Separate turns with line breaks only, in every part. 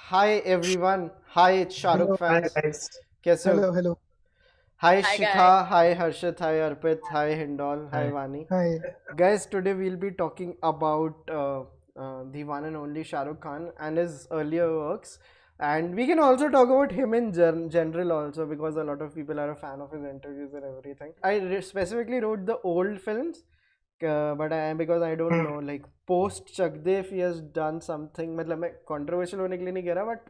Hi everyone. Hi Shahrukh
Hello,
Hi
fans.
guys.
कैसे हो?
hello.
Hi
Hi
Shikha.
guys.
Hi Harshit. Hi Arpit. Hi Hindol. Hi
Hi.
Vani.
Hi.
Guys, today we'll be talking about the one and only Shahrukh Khan and his earlier works. And we can also talk about him in general also because a lot of people are a fan of his interviews and everything. I specifically wrote the old films, but because I don't know, like post Chakdev he has done something. मतलब मैं controversial होने के लिए नहीं कह रहा, but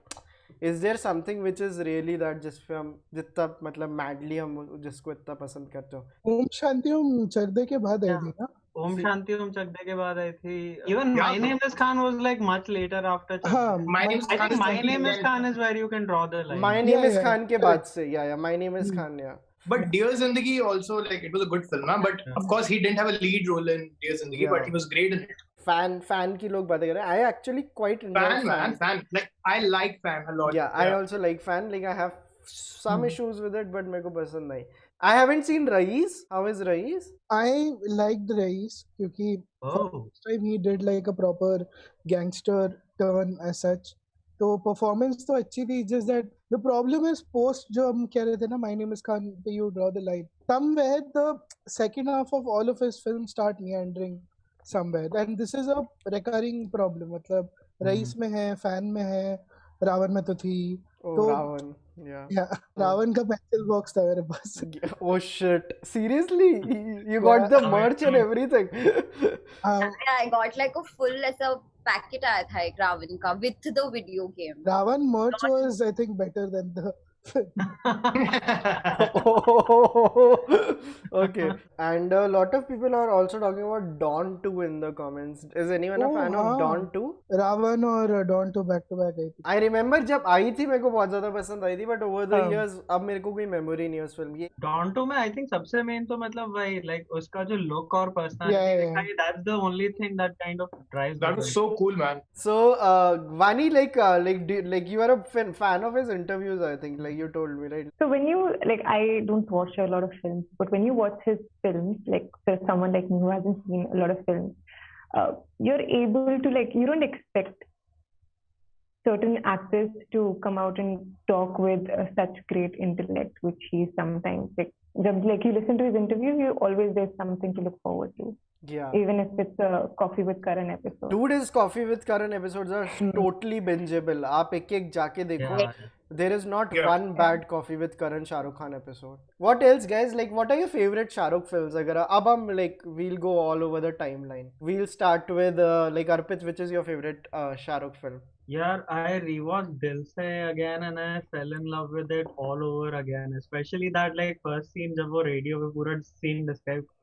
is there something which is really that जिस पे हम जितना मतलब madly हम जिसको इतना पसंद करते हो?
ओम शांति ओम चकदे के बाद आई थी ना?
Om
See,
Shanti Om Chakde के बाद आई थी. Even
Yeah,
My Name is Khan was like much later after Chakde.
हाँ,
My Name is
I
Khan
think
is
My Name is
2010.
Khan is where you can draw the line.
My Name is
yeah,
Khan के बाद से, yeah, my name is
Hmm.
Khan, yeah.
But Dear Zindagi also, like, it was a good film, na? But
Yeah.
of course he didn't have a lead role in Dear Zindagi,
Yeah.
but he was great in it.
Fan की लोग बातें कर रहे हैं. I actually quite enjoyed
Fan. Like, I like Fan a lot.
Yeah, I also like Fan. Like I have some
Hmm.
issues with it, but मेरे को पसंद नहीं. I haven't seen Raees. How is Raees?
I liked Rais क्योंकि
Oh.
first time he did like a proper gangster turn as such. तो performance तो अच्छी थी. Just that the problem is post जो हम कह रहे थे ना, My Name is Khan, you draw the line. Somewhere the second half of all of his films start meandering somewhere, and this is a recurring problem. मतलब rice में है, fan में है, रावण में तो थी.
Oh,
तो
Ravan. Yeah.
yeah, रावण का pencil box था मेरे पास.
Oh shit. Seriously? You got the
Yeah.
merch and everything?
I got like a full ऐसा packet आया था एक रावण का with the video game.
Ravan merch was, I think, better than the
Okay. And a lot of people are also talking about Dawn 2 in the comments. Is anyone a
Oh,
fan of
हाँ.
Dawn 2?
Ravan और don to back I थी.
I remember जब आई थी मेरे को बहुत ज्यादा पसंद आई थी, but over the
हाँ.
years अब मेरे को कोई मेमोरी नहीं है उस फिल्म की.
Dawn 2 में I think सबसे main तो मतलब वही like उसका जो look और personality
Yeah.
दिखाई, that's the only thing that kind of drives
That
the
was
film.
so cool, man.
So, Vani, like you are a fan of his interviews, I think, like you told me, right?
So when you like, I don't watch a lot of films, but when you watch his films, like for someone like me who hasn't seen a lot of films, you're able to like, you don't expect certain actors to come out and talk with such great intellect, which he sometimes like you listen to his interviews, you always there's something to look forward to.
Yeah.
Even if it's a Coffee with Karan episode.
Dude, his Coffee with Karan episodes are totally bingeable. आप एक जाके देखो.
Yeah.
There is not
Yeah.
one bad Coffee with Karan Shahrukh Khan episode. What else, guys? Like, what are your favorite Shahrukh films? अगर अब हम like we'll go all over the timeline. We'll start with like Arpit, which is your favorite Shahrukh film?
Yeah, I rewatched Dil Se again and I fell in love with it all over again. Especially that like first scene जब वो radio पे पूरा scene describe.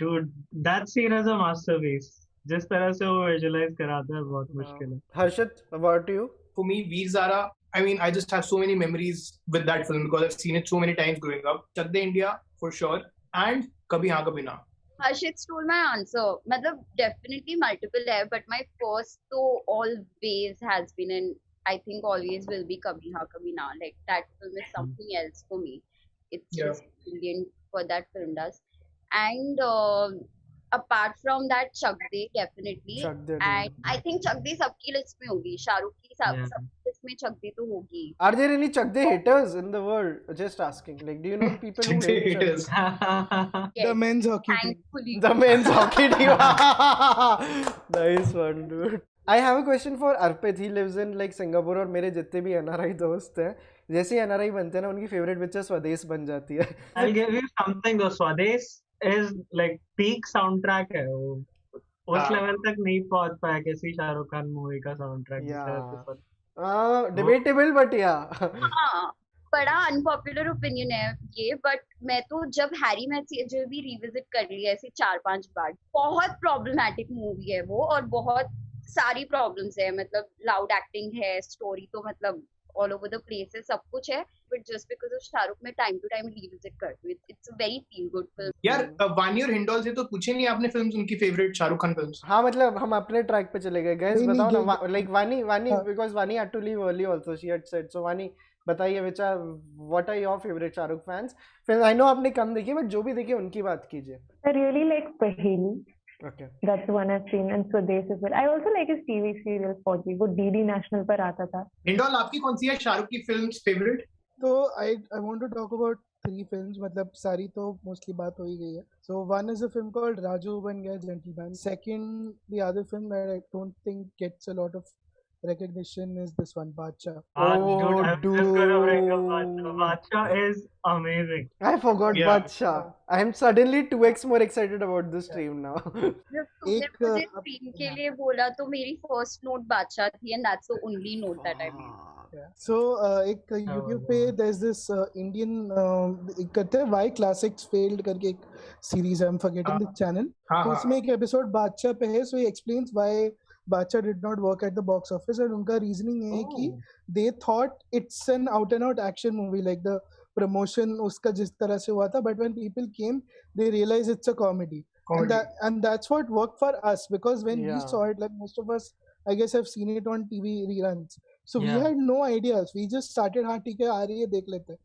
Dude, that scene is a masterpiece. जिस तरह से वो visualize कराता है बहुत मुश्किल है.
Harshit, about you?
For me, Veer Zara, I mean, I just have so many memories with that film because I've seen it so many times growing up. Chak De India, for sure. And Kabhi Haan Kabhi Na.
Harshit stole my answer. मतलब definitely multiple है, but my first तो always has been and I think always will be Kabhi Haan Kabhi Na. Like that film is something else for me. It's
Yeah.
just brilliant what that film does. And apart from that, Chak De definitely.
Chak De,
And I think Chak De सबकी list में होगी. शाहरुख की
Yeah.
सबकी list में Chak De तो होगी.
Are there any Chak De haters in the world? Just asking. Like, do you know people who hate Chak De?
Haters.
The
Yes,
men's hockey team.
thankfully.
The men's hockey team. Nice one, dude. I have a question for Arpit. He lives in like Singapore और मेरे जितने भी NRI दोस्त हैं, जैसे ही NRI बनते हैं ना, उनकी फेवरेट पिक्चर स्वदेश बन जाती है.
I'll give you something though. Swades is like peak soundtrack है वो. उस
हाँ.
लेवल तक नहीं पहुंच पाया किसी शाहरुख खान मूवी का soundtrack.
Yeah. Debatable, but yeah.
हाँ बड़ा अनपॉपुलर ओपिनियन है ये बट मैं तो जब हैरी मैट सीजन भी रिविजिट कर लिया ऐसे 4-5 बार बहुत प्रॉब्लमैटिक मूवी है वो और बहुत सारी प्रॉब्लम्स है मतलब लाउड एक्टिंग है स्टोरी तो मतलब ऑल ओवर द प्लेस है सब कुछ है but just because of Shahrukh में टाइम टू टाइम रिविजिट करती हूँ it's a very feel good film
यार वानी और हिंडोल से तो पूछे नहीं आपने फिल्म्स उनकी फेवरेट शाहरुख खान फिल्म्स.
हाँ मतलब हम अपने ट्रैक पे चले गए. Guys,
नहीं,
बताओ
नहीं,
ना. Like Vani,
हाँ.
because Vani had to leave early also. She had said. So Vani, बताइए what are your favorite Shahrukh fans? फिर I know आपने कम देखी but जो भी देखी उनकी बात कीजिए.
I really like Paheli.
Okay.
That's the one I've seen, and Swades as well. I also like his TV serial Fauji, वो DD National पर आता था.
हिंडोल आपकी कौन सी है शाहरुख की फिल्म फेवरेट?
तो I want to talk about 3 films. मतलब सारी तो mostly बात हो ही गई है. So one is a film called Raju Ban Gaya Gentleman. Second, the other film that I don't think gets a lot of recognition is this one, Badshah.
Dude, I'm just gonna bring up Badshah.
Oh,
Badshah is amazing.
I forgot
Yeah.
Badshah. I am suddenly 2x more excited about this stream now.
जब तुमने
एक,
मुझे screen के लिए बोला तो मेरी first note बादशाह थी and that's the only note that I made.
Yeah. So एक YouTube पे there's this Indian एक कहते हैं Why Classics Failed करके एक series है. I'm forgetting the channel.
हाँ
तो
हाँ
उसमें एक एपिसोड बादशाह पे है. So he explains why बादशाह did not work at the box office, and उनका reasoning ये है कि they thought it's an out and out action movie, like the promotion उसका जिस तरह से हुआ था, but when people came they realized it's a comedy.
comedy.
And that's what worked for us, because when we
Yeah.
saw it, like most of us I guess have seen it on TV reruns, so we
Yeah.
had no ideas. We just started हाँ ठीक है आ रही है देख लेते हैं,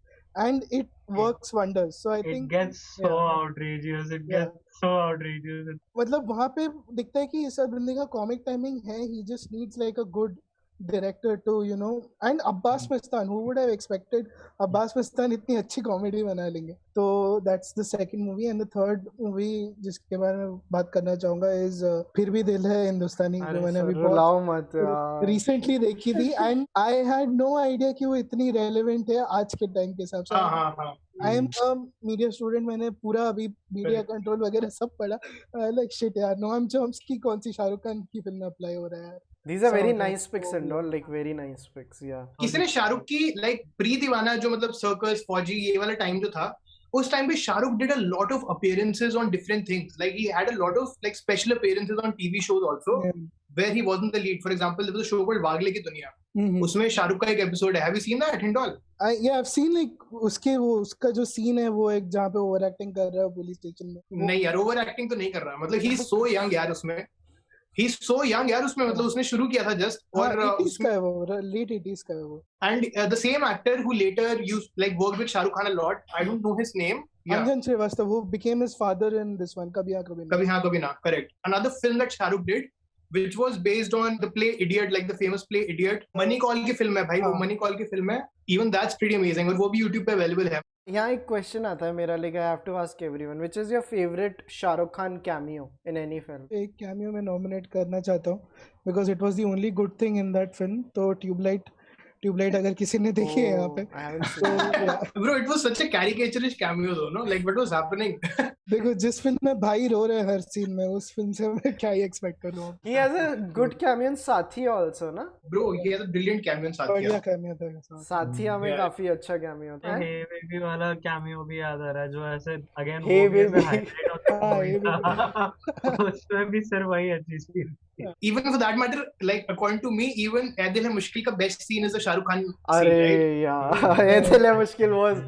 and it works wonders. So I
It
think
gets so
yeah.
outrageous. It
Yeah.
gets so outrageous.
मतलब वहाँ पे दिखता है कि इस बंदे का कॉमिक टाइमिंग है. He just needs like a good director to, you know, and Abbas Mastan, who would have expected Abbas Mastan इतनी अच्छी कॉमेडी बना लेंगे. तो that's the second movie. And the third movie जिसके बारे में बात करना चाहूँगा is फिर भी दिल है हिंदुस्तानी, जो
अरे
मैंने अभी
सर
बहुत
रुलाओ मत यार.
रिसेंटली देखी थी, and I had no idea कि वो इतनी relevant है आज के टाइम के हिसाब से.
हाँ हाँ हाँ
I am a media student. मैंने पूरा अभी मीडिया कंट्रोल वगैरह सब पढ़ा. Like shit यार, Noam Chomsky कौन सी शाहरुख खान की फिल्म में अप्लाई हो रहा है यार.
These are
Some
very
of them
nice picks and all, like very nice picks. Yeah.
किसी ने शाहरुख की लाइक प्री दीवाना जो मतलब सर्कस फौजी ये वाला टाइम जो था, उस टाइम पे Shahrukh did a lot of appearances on different things. Like he had a lot of like special appearances on TV shows also
Yeah.
Where he wasn't the lead. For example there was a show called Wagle Ki Duniya.
Mhm.
उसमें शाहरुख का एक episode है. Have you seen that Hindol?
Yeah, I've seen like उसके वो उसका जो scene है वो एक जहाँ पे ओवर एक्टिंग कर रहा है पुलिस स्टेशन में.
नहीं यार, ओवर एक्टिंग तो नहीं कर रहा. मतलब ही इज सो यंग यार उसमें. ही इज सो यंग यार उसमें. मतलब उसने शुरू किया था जस्ट. और
80s का है वो, लेट 80s का है वो.
and the same actor who later used like worked with Shah Rukh Khan a lot. I don't know his name. Yeah.
Anjan Srivastava, who became his father in this one, कभी हाँ कभी नहीं.
Kabhi haan kabhi na. Correct. Another film that Shah Rukh did, which was based on the play Idiot, like the famous play Idiot. Money Call की film है भाई. वो
हाँ.
Money Call की film है. Even that's pretty amazing. और वो भी YouTube पे available है.
यहाँ एक क्वेश्चन आता है मेरा, like I have to ask everyone, which is your favorite Shahrukh Khan cameo in any film?
एक कैमियो में नॉमिनेट करना चाहता हूँ, because it was the only good thing in that film. तो ट्यूबलाइट अगर किसी ने देखी है यहाँ पे,
Oh, I haven't
तो
seen it.
yeah.
Bro, it was such a caricaturish cameo though, no? Like what was happening?
देखो जिस फिल्म में भाई रो रहे हैं हर सीन में, उस फिल्म से मैं क्या ही एक्सपेक्ट करूँ.
He has a good cameo in Sathi also, ना?
Bro, he has a brilliant cameo in
बढ़िया
Satya.
कैमियो था ऐसा.
साथिया में
Yeah.
काफी अच्छा cameo था.
हे बेबी वाला कैमियो भी याद आ रहा है, जो ऐसे अगेन
Hey
वो भी ऐसे
baby.
हाईलाइट होता
हाँ,
है
Hey
movie. उसमें भी सिर्फ वही अच्छी चीज.
Even for that matter, like according to me, even Ae Dil Hai Mushkil का best scene is the Shah Rukh Khan scene,
अरे
right?
यार ये दिल है मुश्किल was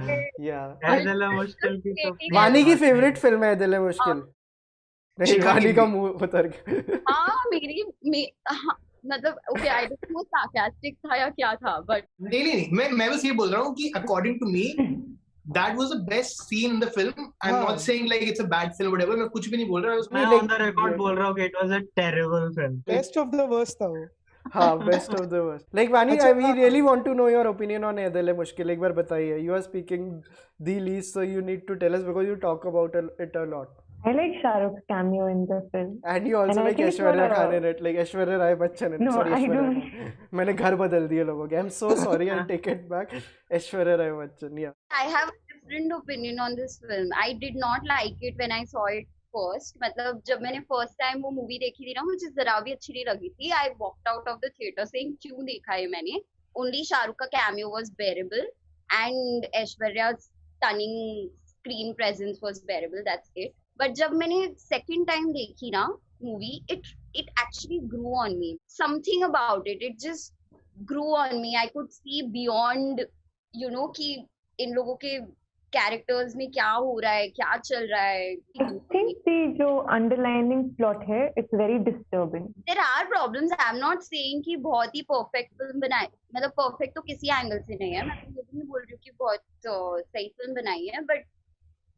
yeah.
ऐ दिल है मुश्किल की तो
वानी की फेवरेट फिल्म है दिल है मुश्किल. नहीं
शिवानी
गाली का
की.
मुंह उतर गया.
हाँ हाँ, मतलब okay I don't no sarcastic था या क्या था, but
नहीं मैं बस ये बोल रहा हूँ कि according to me that was the best scene in the film. I'm
हाँ.
not saying like it's a bad film or whatever. मैं कुछ भी नहीं बोल रहा उसमें.
मैं
like-
ऑन द रिकॉर्ड बोल रहा हूँ कि it was a terrible film.
Best of the worst था वो.
हाँ best of the worst. Like वानी
अच्छा,
आई वी
हाँ.
Really want to know your opinion on Ae Dil Hai Mushkil. एक बार बताइए. You are speaking the least, so you need to tell us because you talk about it a lot.
I like Shah Rukh's cameo in the film.
And you also
And I
like
think it's
Aishwarya
not a-
Khan in it, like Aishwarya Rai Bachchan in it.
No,
Sorry,
I
Aishwarya
don't.
Rai. मैंने घर बदल दिए लोगों के. I'm so sorry. I'll take it back. Aishwarya Rai Bachchan, yeah.
I have a different opinion on this film. I did not like it when I saw it first. मतलब जब मैंने first time वो movie देखी थी ना, मुझे जरा भी अच्छी नहीं लगी थी. I walked out of the theater saying क्यों देखा है मैंने. Only Shahrukh का cameo was bearable and Aishwarya's stunning screen presence was bearable. That's it. But जब मैंने second time देखी ना movie, it actually grew on me. Something about it just grew on me. I could see beyond, you know, कि इन लोगों के characters में क्या हो रहा है, क्या चल रहा है.
I think the जो underlining plot है, it's very disturbing.
There are problems. I'm not saying कि बहुत ही perfect film बनाई, मतलब perfect तो किसी angle से नहीं है. मैं तो ये भी नहीं बोल रही हूँ कि बहुत सही film बनाई है, but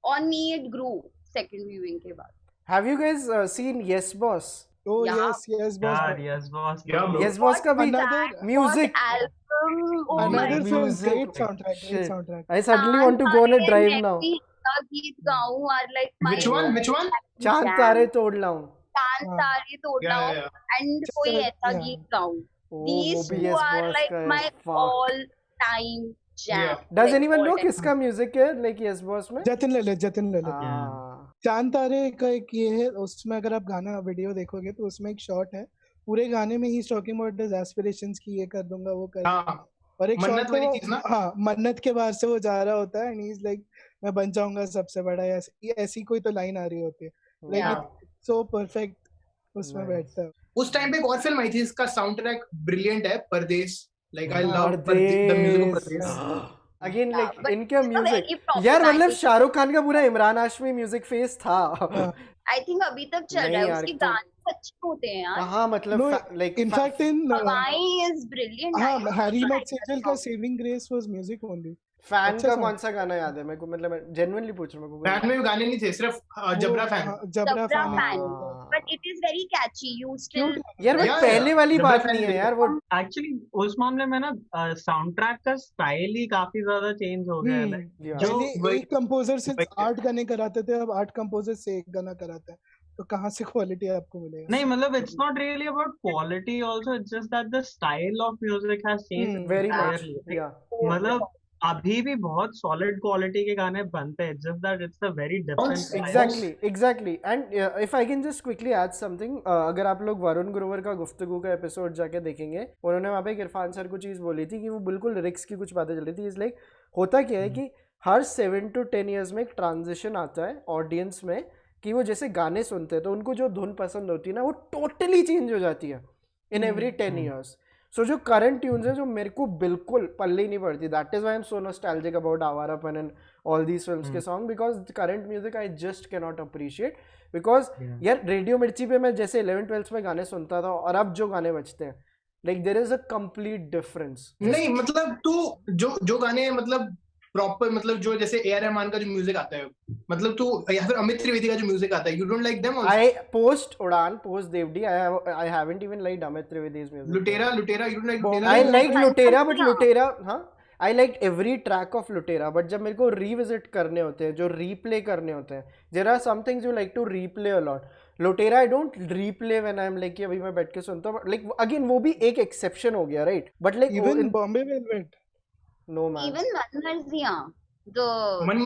on me it grew second viewing के बाद.
Have you guys seen Yes Boss?
Oh
Yeah.
yes, boss.
यार yes boss
Yeah, bro.
Yes Boss का भी
Another
music.
What album? Oh my
another
god.
film,
music,
great soundtrack, great
shit.
soundtrack.
I suddenly want to go on a drive now.
मैं भी इसका गीत गाऊं और like my
Which one? Which one?
चांद तारे तोड़ लाऊं.
चांद
हाँ.
तारे तोड़
Yeah,
लाऊं
yeah,
and
Just
कोई
a-
ऐसा
yeah.
गीत गाऊं.
वो
These
भी
two
Yes
are
Boss
like
का है.
my
Fuck.
all time jam.
Yeah.
Does
like,
anyone know
all-time.
किसका म्यूजिक है like Yes Boss में?
जतिन ललित
हाँ.
चांद तारे का एक ये है, उसमें अगर आप गाना वीडियो देखोगे तो उसमें एक शॉट है, पूरे गाने में he talking about his aspirations की, ये कर दूंगा वो कर दूंगा.
हाँ.
और एक
मन्नत
शॉट
वाली
में
चीज ना?
हाँ, मन्नत के बाहर से वो जा रहा होता है एंड ही इज लाइक मैं बन जाऊंगा सबसे बड़ा, ऐसी कोई तो लाइन आ रही होती है, लाइक
Yeah.
सो परफेक्ट उसमें
Nice.
बैठता है.
उस टाइम पे एक और फिल्म आई थी, इसका साउंड ट्रैक ब्रिलियंट है, परदेश. Like I
हाँ,
love the music of
परदेश.
परदेश.
Again
Yeah,
like
but
इनका
it's a
म्यूजिक.
very
यार मतलब
problematic.
शाहरुख खान का पूरा इमरान हाशमी म्यूजिक फेस था.
I think अभी तक चल रहा
नहीं
है.
यार,
उसके
तो-
गाने अच्छे होते हैं यार.
कहाँ मतलब
No,
like
in fact in
हवाएं is brilliant. I
हाँ,
don't
Harry
know
met
the
Sejal का saving grace was music only.
Fan
अच्छा
का
song.
कौन सा गाना याद है मेरे को, मतलब मैं जेन्युइनली पूछ रहा हूँ मेरे
फैन में भी गाने नहीं थे, सिर्फ जबरा फैन.
जबरा
Jabra
फैन
fan.
हाँ.
But it is very catchy. You still
यार वो
Yeah,
पहले
yeah.
वाली
जबरा
बात
fan
नहीं है
भी-
यार वो.
एक्चुअली उस मामले में ना साउंड ट्रैक का स्टाइल ही काफी ज्यादा चेंज हो गया है. like,
Yeah.
जो
पहले
वही-
एक कंपोजर से
वही-
8 गाने कराते थे, अब 8 कंपोजर से एक गाना कराते हैं, तो कहाँ से क्वालिटी आपको मिलेगा?
नहीं मतलब it's not really about quality also, it's just that the style of music has changed
Very much.
entirely. Like,
Yeah.
मतलब अभी भी बहुत सॉलिड क्वालिटी के गाने बनते हैं, just that it's a very different style.
Exactly. And if I can just quickly add something, अगर आप लोग वरुण ग्रोवर का गुफ्तगू का एपिसोड जाके देखेंगे, उन्होंने वहाँ पे इरफान सर को चीज़ बोली थी कि वो बिल्कुल रिक्स की कुछ बातें चल रही थी. इस लाइक होता क्या है कि हर 7 to 10 years में एक ट्रांजिशन आता है ऑडियंस में, कि वो जैसे गाने सुनते हैं तो उनको जो धुन पसंद होती है ना वो टोटली चेंज हो जाती है इन एवरी 10 years. सो जो करंट ट्यून्स है जो मेरे को बिल्कुल पल्ले ही नहीं पड़ती, that is why I am so nostalgic about Awarapan and all these films के song, because current music I just can not appreciate. Because यार रेडियो मिर्ची पे मैं जैसे 11th-12th में गाने सुनता था और अब जो गाने बजते हैं, like there is a complete difference.
नहीं मतलब तू जो गाने मतलब प्रॉपर, मतलब जो जैसे ए आर रहमान का जो म्यूजिक आता है, मतलब तू या फिर अमित त्रिवेदी का जो म्यूजिक आता है, you don't like them also?
I post Udan, post Devdi. I haven't even liked Amit Trivedi's music.
लुटेरा you don't like
Bomb-
लुटेरा?
I liked Lutera, but
Yeah.
Lutera, हाँ, I liked every track of Lutera. But जब मेरे को revisit करने होते हैं, जो replay करने होते हैं, there are some things you like to replay a lot. Lutera I don't replay when I'm like कि अभी मैं बैठ के सुनता हूँ. Like again वो भी एक exception हो गया, right? But like
even Bombay velvet,
no man.
even Manmarziyan, the
मन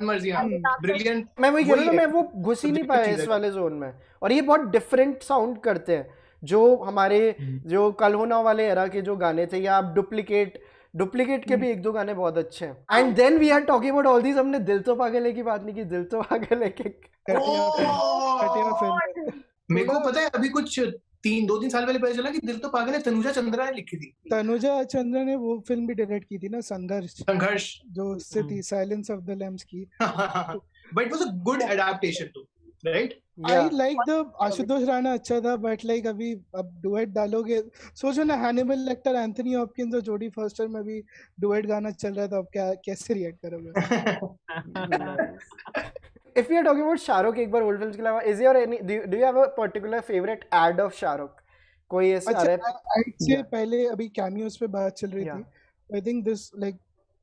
मर्जियां ब्रिलियंट.
मैं वही कह रहा हूँ ना,
वही
मैं वो घुस ही नहीं
different
पाया
चीज़
इस
है।
वाले जोन में. और ये बहुत डिफरेंट साउंड करते हैं जो हमारे जो कल होना वाले एरा के जो गाने थे, या आप डुप्लीकेट के भी 1-2 गाने बहुत अच्छे हैं. And then we are talking about all these. हमने दिल तो पागल है की बात नहीं की. दिल तो पागल है के
कटिया फिल्म.
मेरे को पता है अभी कुछ 2-3 साल पहले पता चला कि दिल तो पागल है तनुजा चंद्रा ने लिखी थी.
तनुजा चंद्रा ने वो फिल्म भी डायरेक्ट की थी ना, संघर्ष,
संघर्ष.
जो उससे थी साइलेंस ऑफ द लैम्स की.
But it was a good adaptation too, right?
I like the Ashutosh Rana अच्छा था, बट लाइक अभी अब डुएट डालोगे, सोचो ना हैनिबल लेक्टर एंथनी हॉपकिंस और जोडी फॉस्टर में भी डुएट गाना चल रहा था, अब क्या कैसे रिएक्ट करोगे?
If we are talking about Shahrukh एक बार ओल्ड फिल्म्स के अलावा, is your any do you have a particular favorite ad of Shahrukh? कोई ऐसा
अच्छा,
rap?
I'd say पहले अभी कैमियोस पे बात चल रही
Yeah.
थी. I think this like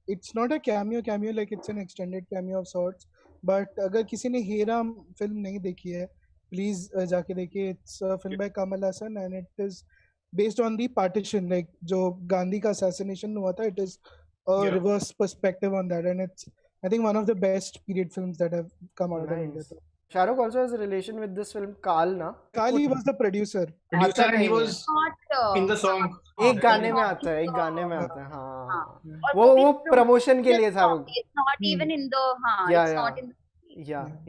it's not a cameo like it's an extended cameo of sorts. But अगर किसी ने हेराम फिल्म नहीं देखी है, प्लीज जाके देखिए. It's a film by Kamal Haasan and it is based on the partition, like जो गांधी का असैसिनेशन हुआ था. It is a
Yeah.
Reverse perspective on that and it's I think one of the best period films that have come out of
Nice.
India.
Shahrukh also has a relation with this film Kaal ना.
Kali was the producer.
Producer and he
नहीं
was
not
in the song.
एक गाने में आता है, एक गाने में आता है. हाँ. वो प्रमोशन के लिए था वो.
It's not even in the
Yeah,
it's
yeah.
not in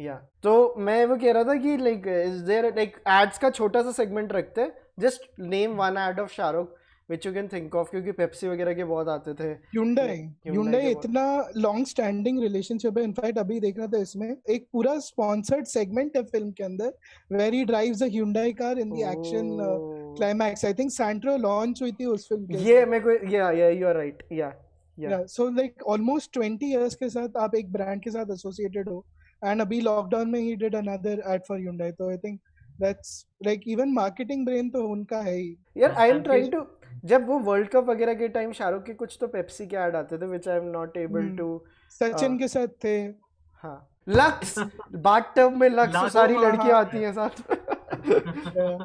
या तो मैं वो कह रहा था कि like is there like ads का छोटा सा सेगमेंट रखते हैं. Just name one ad of Shahrukh which you can think of, क्योंकि पेप्सी वगैरह के बहुत आते थे.
Hyundai
के
इतना लॉन्ग स्टैंडिंग रिलेशनशिप है. इनफैक्ट अभी देखना था, इसमें एक पूरा स्पॉन्सर्ड सेगमेंट है फिल्म के अंदर, where he drives a Hyundai car in the action climax. I think Santro launch हुई थी उस फिल्म के.
ये मेरे को या यू आर राइट. या
सो लाइक ऑलमोस्ट 20 इयर्स के साथ आप एक ब्रांड के साथ एसोसिएटेड हो and अभी लॉकडाउन में he did another ad for Hyundai, तो I think that's like even marketing brain तो उनका है ही.
यार I am
And
trying to, जब वो वर्ल्ड कप वगैरह के टाइम शाहरुख के कुछ तो पेप्सी के ऐड आते थे which I am not able to.
Sachin के साथ थे.
हाँ, लक्स बाथटब में लक्स, तो सारी लड़कियां आती हैं साथ में.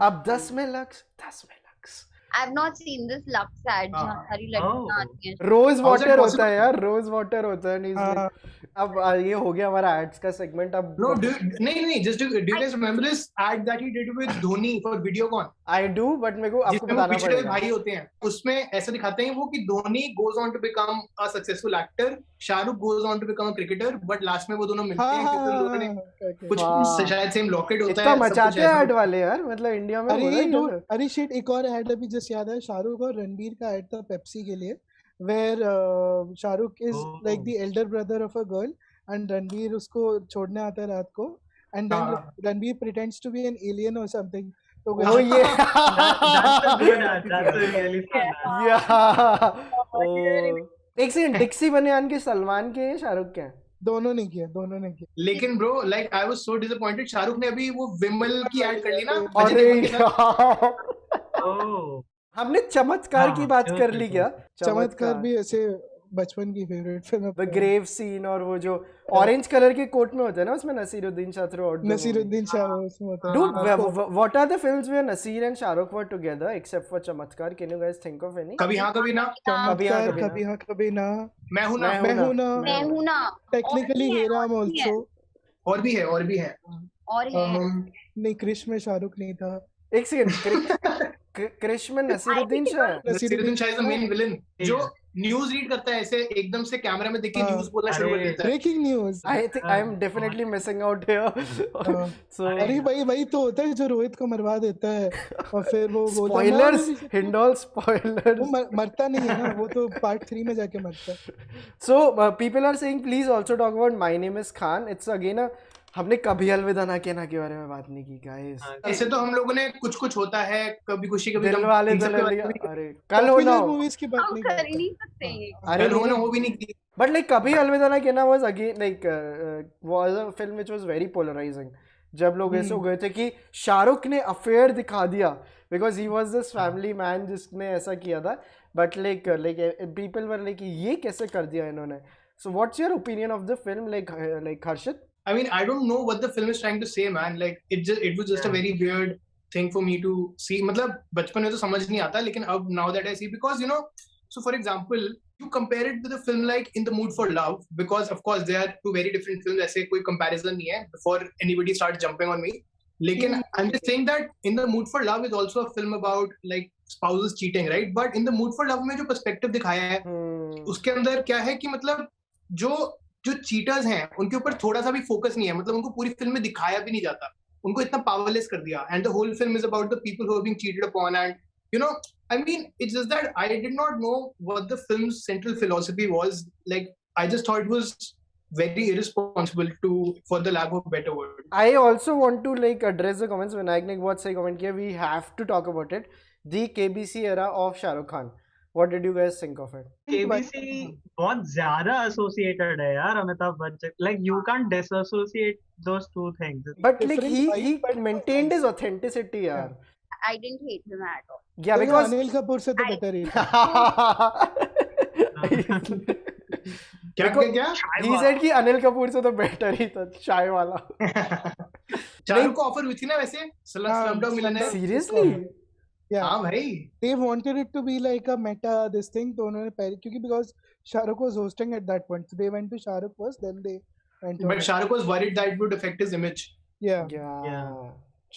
अब 10 में लक्स, 10 में lux.
I have not seen this Lux ad जहाँ सारी लड़कियाँ आती हैं.
रोज
How is that
वाटर होता
possible?
है यार, रोज वाटर होता है. नहीं
हाँ.
अब ये हो गया हमारा एड्स का सेगमेंट. अब
No, नहीं, just do you guys remember this ad that he did with Dhoni for Videocon?
I do, but मेरे को आपको
जिसमें वो
बताना
पिछड़े
पड़ेगा.
भाई होते हैं, उसमें ऐसा दिखाते हैं वो कि Dhoni goes on to become a successful actor, Shahrukh goes on to become a cricketer, but last में वो दोनों मिलते हैं क्योंकि उन लोगों ने कुछ
हाँ.
शायद सेम लॉकेट होता
इतना
है. सब कुछ
मचाते हैं
ऐसा.
ऐड वाले यार, मतलब इंडिया में हो रहा है
अरे
ये
dude,
सब.
अरे shit, एक और ad अभी जस्ट याद है. शाहरुख और रणबीर का ad था पेप्सी के लिए, where Shahrukh is like the elder brother of a girl and Ranbir उसको छोड़ने आता है रात को, and then
हाँ.
Ranbir pretends to be an alien or something. तो
Oh yeah.
that's a good ad. That's a really fun ad.
Yeah. Oh. एक second, डिक्सी बनियान के सलमान के हैं, शाहरुख के हैं?
दोनों ने किया.
लेकिन bro like I was so disappointed. Shahrukh ने अभी वो विमल की ऐड कर ली ना. अजय
अरे
देवगन के साथ.
यार.
Oh.
हमने चमत्कार की
हाँ,
बात
sure,
कर
sure,
ली
sure.
क्या?
चमत्कार भी ऐसे बचपन की favourite film.
The grave scene, और वो जो ऑरेंज कलर के कोट में होता है ना, उसमें नसीरुद्दीन शाह थ्रू आउट.
नसीरुद्दीन शाह उसमें होता है.
Dude, what are the films where Naseer and Shahrukh were together except for Chamatkar? Can you guys think of any?
कभी हाँ कभी ना.
चमत्कार,
कभी
कभी हाँ कभी ना.
मैं हूं ना.
मैं हूं ना.
मैं हूँ ना.
टेक्निकली हेराम
और भी है.
आल्सो.
और भी है.
और है.
नहीं, क्रिश में शाहरुख नहीं था.
एक सेकंड, क्रिश में नसीरुद्दीन शाह है?
Naseeruddin Shah is the main villain जो न्यूज रीड करता है. ऐसे एकदम से कैमरा में देख के
हाँ.
न्यूज बोलना शुरू कर
अरे.
देता है.
Breaking news.
I think I am definitely missing out here. So
अरे वही तो होता है जो रोहित को मरवा देता है और फिर वो बोलता है,
spoilers,
"No,
Hindol spoilers.
वो मरता नहीं है ना, वो तो पार्ट 3 में जाके मरता है.
So people are saying please also talk about My Name is Khan. It's again a, हमने कभी अलविदा ना कहना के बारे में बात नहीं की guys.
ऐसे तो हम लोगों ने कुछ होता है, कभी खुशी कभी
दिल
गम,
वाले
इन सब के बारे
दुल्हनिया,
में भी-
अरे कल होना
Popular
हो.
movies की बात
हम
नहीं
कर
करते.
ही नहीं सकते ये.
अरे
लोगों ने वो भी नहीं की.
But like कभी अलविदा ना कहना was again like was a film which was very polarizing. जब लोग ऐसे हो गए थे कि शाहरुख ने अफेयर दिखा दिया because he was this family man जिसने ऐसा किया था. But like people were like ये कैसे कर दिया इन्होंने. So what's your opinion of the film, like Harshit?
I mean, I don't know what the film is trying to say, man. Like it was just a very weird thing for me to see. मतलब बचपन में तो समझ नहीं आता, लेकिन अब now that I see, because you know, so for example, you compare it with a film like In the Mood for Love, because of course they are two very different films. ऐसे कोई comparison नहीं है. Before anybody starts jumping on me, लेकिन I'm just saying that In the Mood for Love is also a film about like spouses cheating, right? But In the Mood for Love में जो perspective दिखाया है, उसके अंदर क्या है कि मतलब जो चीटर्स हैं उनके ऊपर थोड़ा सा भी फोकस नहीं है. मतलब उनको पूरी फिल्म में दिखाया भी नहीं जाता. उनको इतना पावरलेस कर दिया. And the whole film is about the people who are being cheated upon. And you know, I mean, it's just that I did not know what the film's central philosophy was. Like, I just thought it was very irresponsible, for the lack of a better word.
I also want to like address the comments. Vinayak ने बहुत सही comment किया. We have to talk about it. The KBC era of Shah Rukh Khan. What did you guys think of it?
KBC बहुत ज्यादा associated है यार Amitabh Bachchan. Like you can't disassociate those two things.
But like
Different
he
vibe, but
maintained his authenticity यार.
I didn't hate him at all.
Yeah,
देखो,
because
Anil Kapoor से तो better ही.
क्या
he said कि अनिल कपूर से तो बेटर ही था चाय वाला.
शाहरुख को ऑफर हुई थी ना वैसे स्लमडॉग मिलियनेयर.
Seriously?
Yeah.
हाँ भाई.
They wanted it to be like a meta this thing, तो उन्होंने पहले क्योंकि because Shahrukh was hosting at that point, so they went to Shahrukh first, then they went to.
But Shahrukh was worried that it would affect his image.
Yeah.
Yeah.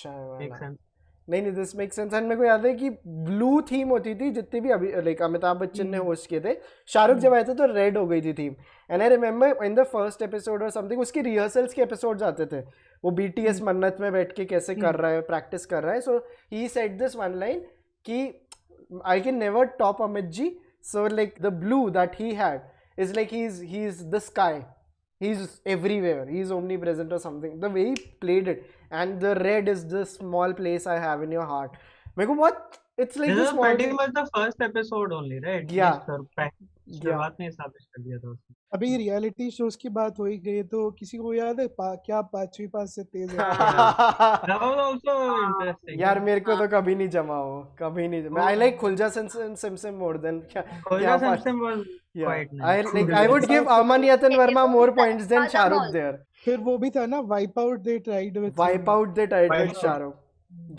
चाय
Makes
वाला.
sense.
नहीं this make sense. And मेरे को याद है कि blue theme होती थी जितने भी अभी लाइक अमिताभ बच्चन ने होस्ट किए थे. शाहरुख जब आए थे तो रेड हो गई थी theme. And I remember in the first episode और समथिंग उसके रिहर्सल्स के एपिसोड्स आते थे. वो BTS मन्नत में बैठ के कैसे कर रहा है, प्रैक्टिस कर रहा है. So he said this one line कि I can never top Amit ji. So like the blue that he had is like he is the sky. He's everywhere. He's omnipresent or something. The way he played it, and the red is the small place I have in your heart. मेरे को बहुत, it's like
This
the
is
small
pretty
thing.
much the first episode only, right?
Yeah.
शुरुआत में establish कर दिया था उसने.
अभी रियलिटी शोज की बात हो ही गई तो किसी को याद है क्या पांचवी पास से तेज है
That was also interesting.
यार मेरे को तो कभी नहीं जमा हो, कभी नहीं जमा. I like Khulja Simsim more than
Khulja Simsim was
Yeah,
quite
I
nice.
like I would give Amaniyatan Verma more points than Shahrukh there.
फिर वो भी था ना wipe out they tried with
Wipeout they tried with
Wipeout.
Shahrukh.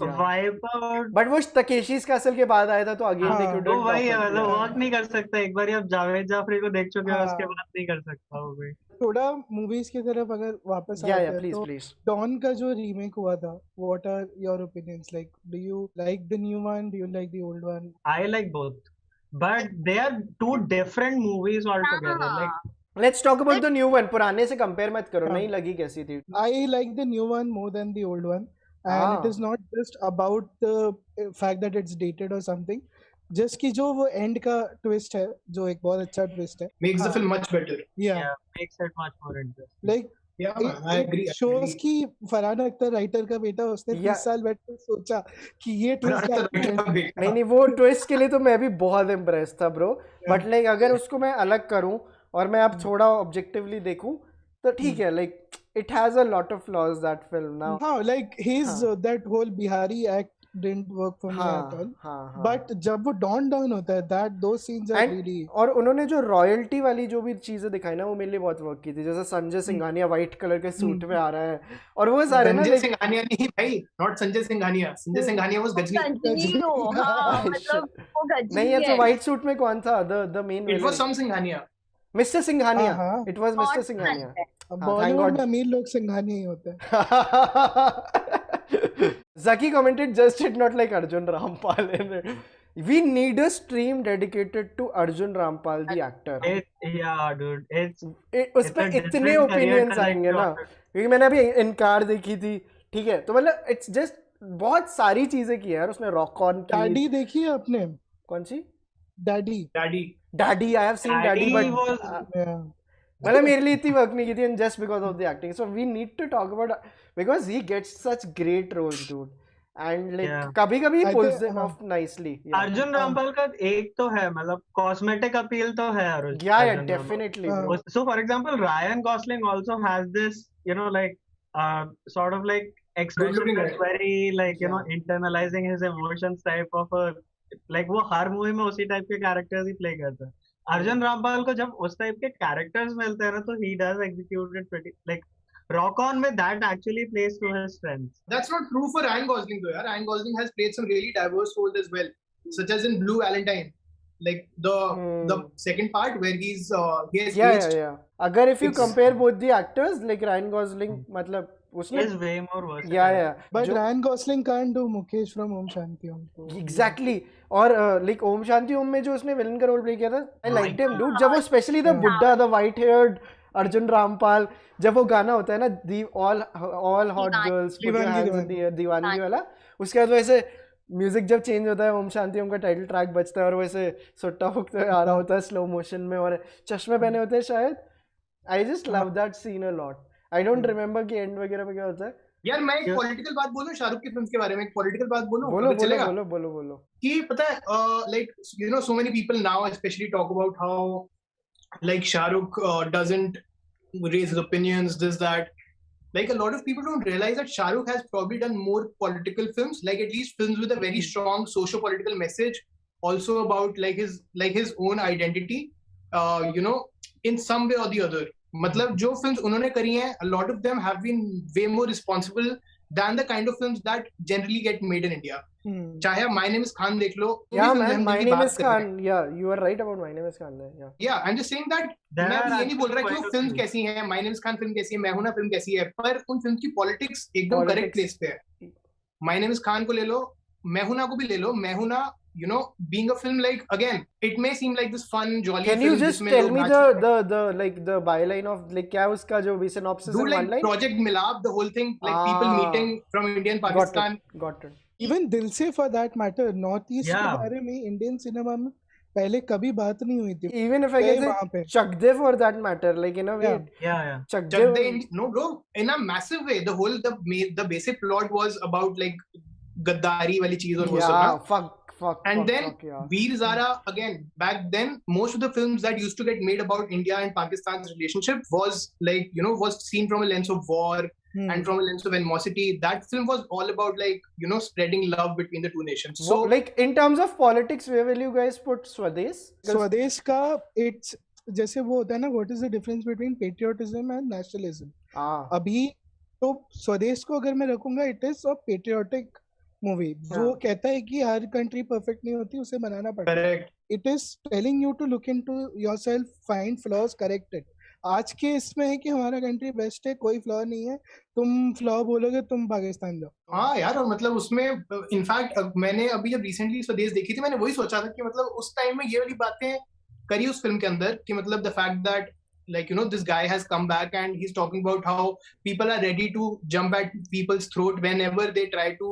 Yeah.
Wipeout.
But वो Takeshi's Castle के बाद आया था तो again they
हाँ,
couldn't
तो वही है,
top it.
मतलब
Yeah.
वर्क नहीं कर सकता. एक बार आप जावेद जाफरी को देख चुके हो,
हाँ.
उसके बाद नहीं कर सकता वो भी.
थोड़ा मूवीज की तरफ अगर वापस
Yeah,
आते
yeah,
हैं
please,
तो
please.
डॉन का जो रीमेक हुआ था what are your opinions like do you like the new one do you like the old one
I like both, but they are two different movies altogether. Like
Let's talk about the new one. पुराने से compare मत करो.
हाँ.
नहीं लगी कैसी थी?
I like the new one more than the old one and
Ah.
it is not just about the fact that it's dated or something just कि जो वो एंड का ट्विस्ट है जो एक बहुत अच्छा ट्विस्ट है
Makes the film much better.
yeah
yeah, makes it much more interesting.
like
Yeah, man, I agree. I
shows
agree.
की फरहान अख्तर राइटर का बेटा उसने
Yeah.
30 साल बैठ कर सोचा कि ये ट्विस्ट
नहीं नहीं वो ट्विस्ट के लिए तो मैं भी बहुत इम्प्रेस था ब्रो. बट लाइक अगर उसको मैं अलग करूं और मैं अब थोड़ा ऑब्जेक्टिवली देखूं तो ठीक है. Like it has a lot of flaws that film now.
हाँ like his that whole Bihari act didn't work for me at all
हाँ.
but जब वो डॉन डाउन होता है that those scenes are
And-
really
और उन्होंने जो रॉयल्टी वाली जो भी चीजें दिखाई ना वो मेरे लिए बहुत वर्क की थी. जैसे संजय सिंघानिया व्हाइट कलर के सूट में आ रहा है और वो सारे ना
संजय
like
सिंघानिया नहीं भाई, not संजय सिंघानिया. संजय सिंघानिया was गजनी.
गजनी हो, हाँ, मतलब वो गजनी
नहीं यार तो
है.
व्हाइट सूट में कौन था the man
It was some Singhania.
Mister Singhania.
हाँ.
इट वाज मिस्टर
और
सिंघानिया.
फ्रंट है.
बॉलीवुड
God.
में अमीर लोग सिंघानिया ही होते हैं
Zaki commented, just did not like Arjun Rampal. We need a stream dedicated to Arjun Rampal, the actor.
Yeah, dude, it's
उस पे
it's a
इतने
different
ओपिनियंस
career
आएंगे ना
trajectory.
क्योंकि मैंने अभी इनकार देखी थी. ठीक है तो मतलब इट्स जस्ट बहुत सारी चीजें की यार उसने. रॉक ऑन की.
डैडी देखी है आपने
कौन सी?
Daddy
Daddy.
Daddy. I have seen Daddy
Daddy
but
was
मतलब मेरे लिए इतनी वर्क नहीं की थी and just because of the acting. So we need to talk about because he gets such great roles, dude. And like
Yeah.
कभी कभी he
I
pulls
think-
them off nicely. Yeah.
Arjun Rampal का एक तो है, मतलब कॉस्मेटिक अपील तो है
Yeah,
Arjun
yeah,
Rampal.
definitely,
हाँ.
bro.
So, for example, Ryan Gosling also has this, like, sort of like expression
Good-looking
that's
guy.
very, like, internalizing his emotions type of a, like, वो हर movie में उसी type के characters ही play करता है. अर्जुन रामपाल को जब उस टाइप के कैरेक्टर्स मिलते हैं ना तो he does execute it pretty, like, Rock On with that actually plays to his strengths.
That's not true for Ryan Gosling though. Yeah? Ryan Gosling has played some really diverse roles as well, such as in Blue Valentine, like the second part where he has
Yeah,
aged.
yeah. अगर if you
It's-
compare both the actors, like Ryan Gosling, मतलब
He
उसने
is way more versatile.
yeah.
But
जो-
Ryan Gosling can't do Mukesh from Om Shanti Om. तो
Exactly. और like Om Shanti Om में जो उसने villain का रोल प्ले किया था I liked him, dude. जब वो
हाँ.
स्पेशली द बुड्ढा the white heard Arjun Rampal जब वो गाना होता है ना दी ऑल हॉट
दीवानगी.
गर्ल्स
दीवानगी.
दीवानगी वाला उसके बाद वैसे म्यूजिक जब चेंज होता है ओम शांति ओम का टाइटल ट्रैक बजता है और वैसे सुट्टा फुकते हुए आ रहा होता है स्लो मोशन में और चश्मे पहने होते हैं शायद. I just love that seen a lot. I don't remember कि एंड वगैरह में क्या होता है.
यार मैं एक
Yeah.
पॉलिटिकल बात बोलूं शाहरुख की फिल्म के बारे में. एक पॉलिटिकल बात बोलूं
बोलो
अगर
बोलो
चलेगा
बोलो बोलो बोलो.
कि पता है like so many people now especially talk about how like Shahrukh doesn't raise his opinions, this that. Like a lot of people don't realize that Shahrukh has probably done more political films, like at least films with a very strong socio-political message, also about like his own identity, in some way or the other. मतलब जो films उन्होंने करी हैं, a lot of them have been way more responsible than the kind of films that generally get made in India. चाहे आप My Name is Khan देख लो. वो भी
Yeah,
film
man.
जैसे
My
की
name
बात
is
कर रहे हैं.
Khan. Yeah, you are right about My name is Khan. Yeah.
Yeah, I'm just saying that
There
मैं
are
अभी ये नहीं बोल रहा कि
actually
वो
quite a
फिल्म
few.
कैसी है, My Name is Khan film कैसी है, मैं हूं ना फिल्म कैसी है, पर उन फिल्म की पॉलिटिक्स एकदम करेक्ट
Politics.
प्लेस पे है. My Name is Khan को ले लो, मैं हूं ना को भी ले लो. मैं हूं ना, being a film like again, it may seem like this fun jolly
Can
film
you just
जिसमें
tell
लोग
me
नाच रहे हैं.
the like the byline of like क्या उसका जो भी synopsis
Do
है
like
one line?
Project Milab, the whole thing, like people
Ah.
meeting from Indian
Got
Pakistan.
it. Got it.
Even दिल से for that matter north east के
Yeah.
बारे में इंडियन सिनेमा में पहले कभी बात नहीं हुई थी.
Even if I
गए
can
वहाँ
say
पे.
Chak De for that matter, like in a way,
Yeah.
Chak
Chak
De.
De, no bro, in a massive way. The basic plot was about like गद्दारी वाली चीज और वो सब
Yeah,
ना. And then
yeah.
Veer Zara, again, back then, most of the films that used to get made about India and Pakistan's relationship was like, you know, was seen from a lens of war and from a lens of animosity. That film was all about like, you know, spreading love between the two nations. So
like in terms of politics, where will you guys put Swades?
स्वदेश का it's जैसे वो होता है ना, what is the difference between patriotism and nationalism? अभी तो स्वदेश को अगर मैं रखूंगा, it is a patriotic movie जो कहता है कि हर कंट्री परफेक्ट नहीं होती, उसे बनाना पड़ता है. It is telling you to look into yourself, find flaws, correct it. आज के इसमें है कि हमारा कंट्री बेस्ट है, कोई फ्लॉ नहीं है, तुम फ्लॉ बोलोगे तुम पाकिस्तान जाओ.
हाँ यार, और मतलब उसमें इनफैक्ट मैंने अभी जब रिसेंटली स्वदेश देखी थी, मैंने वही सोचा था कि मतलब उस टाइम में ये वाली बातें करी उस फिल्म के अंदर कि मतलब the fact that like, you know, this guy has come back and he's talking about how people are ready to jump at people's throat whenever they try to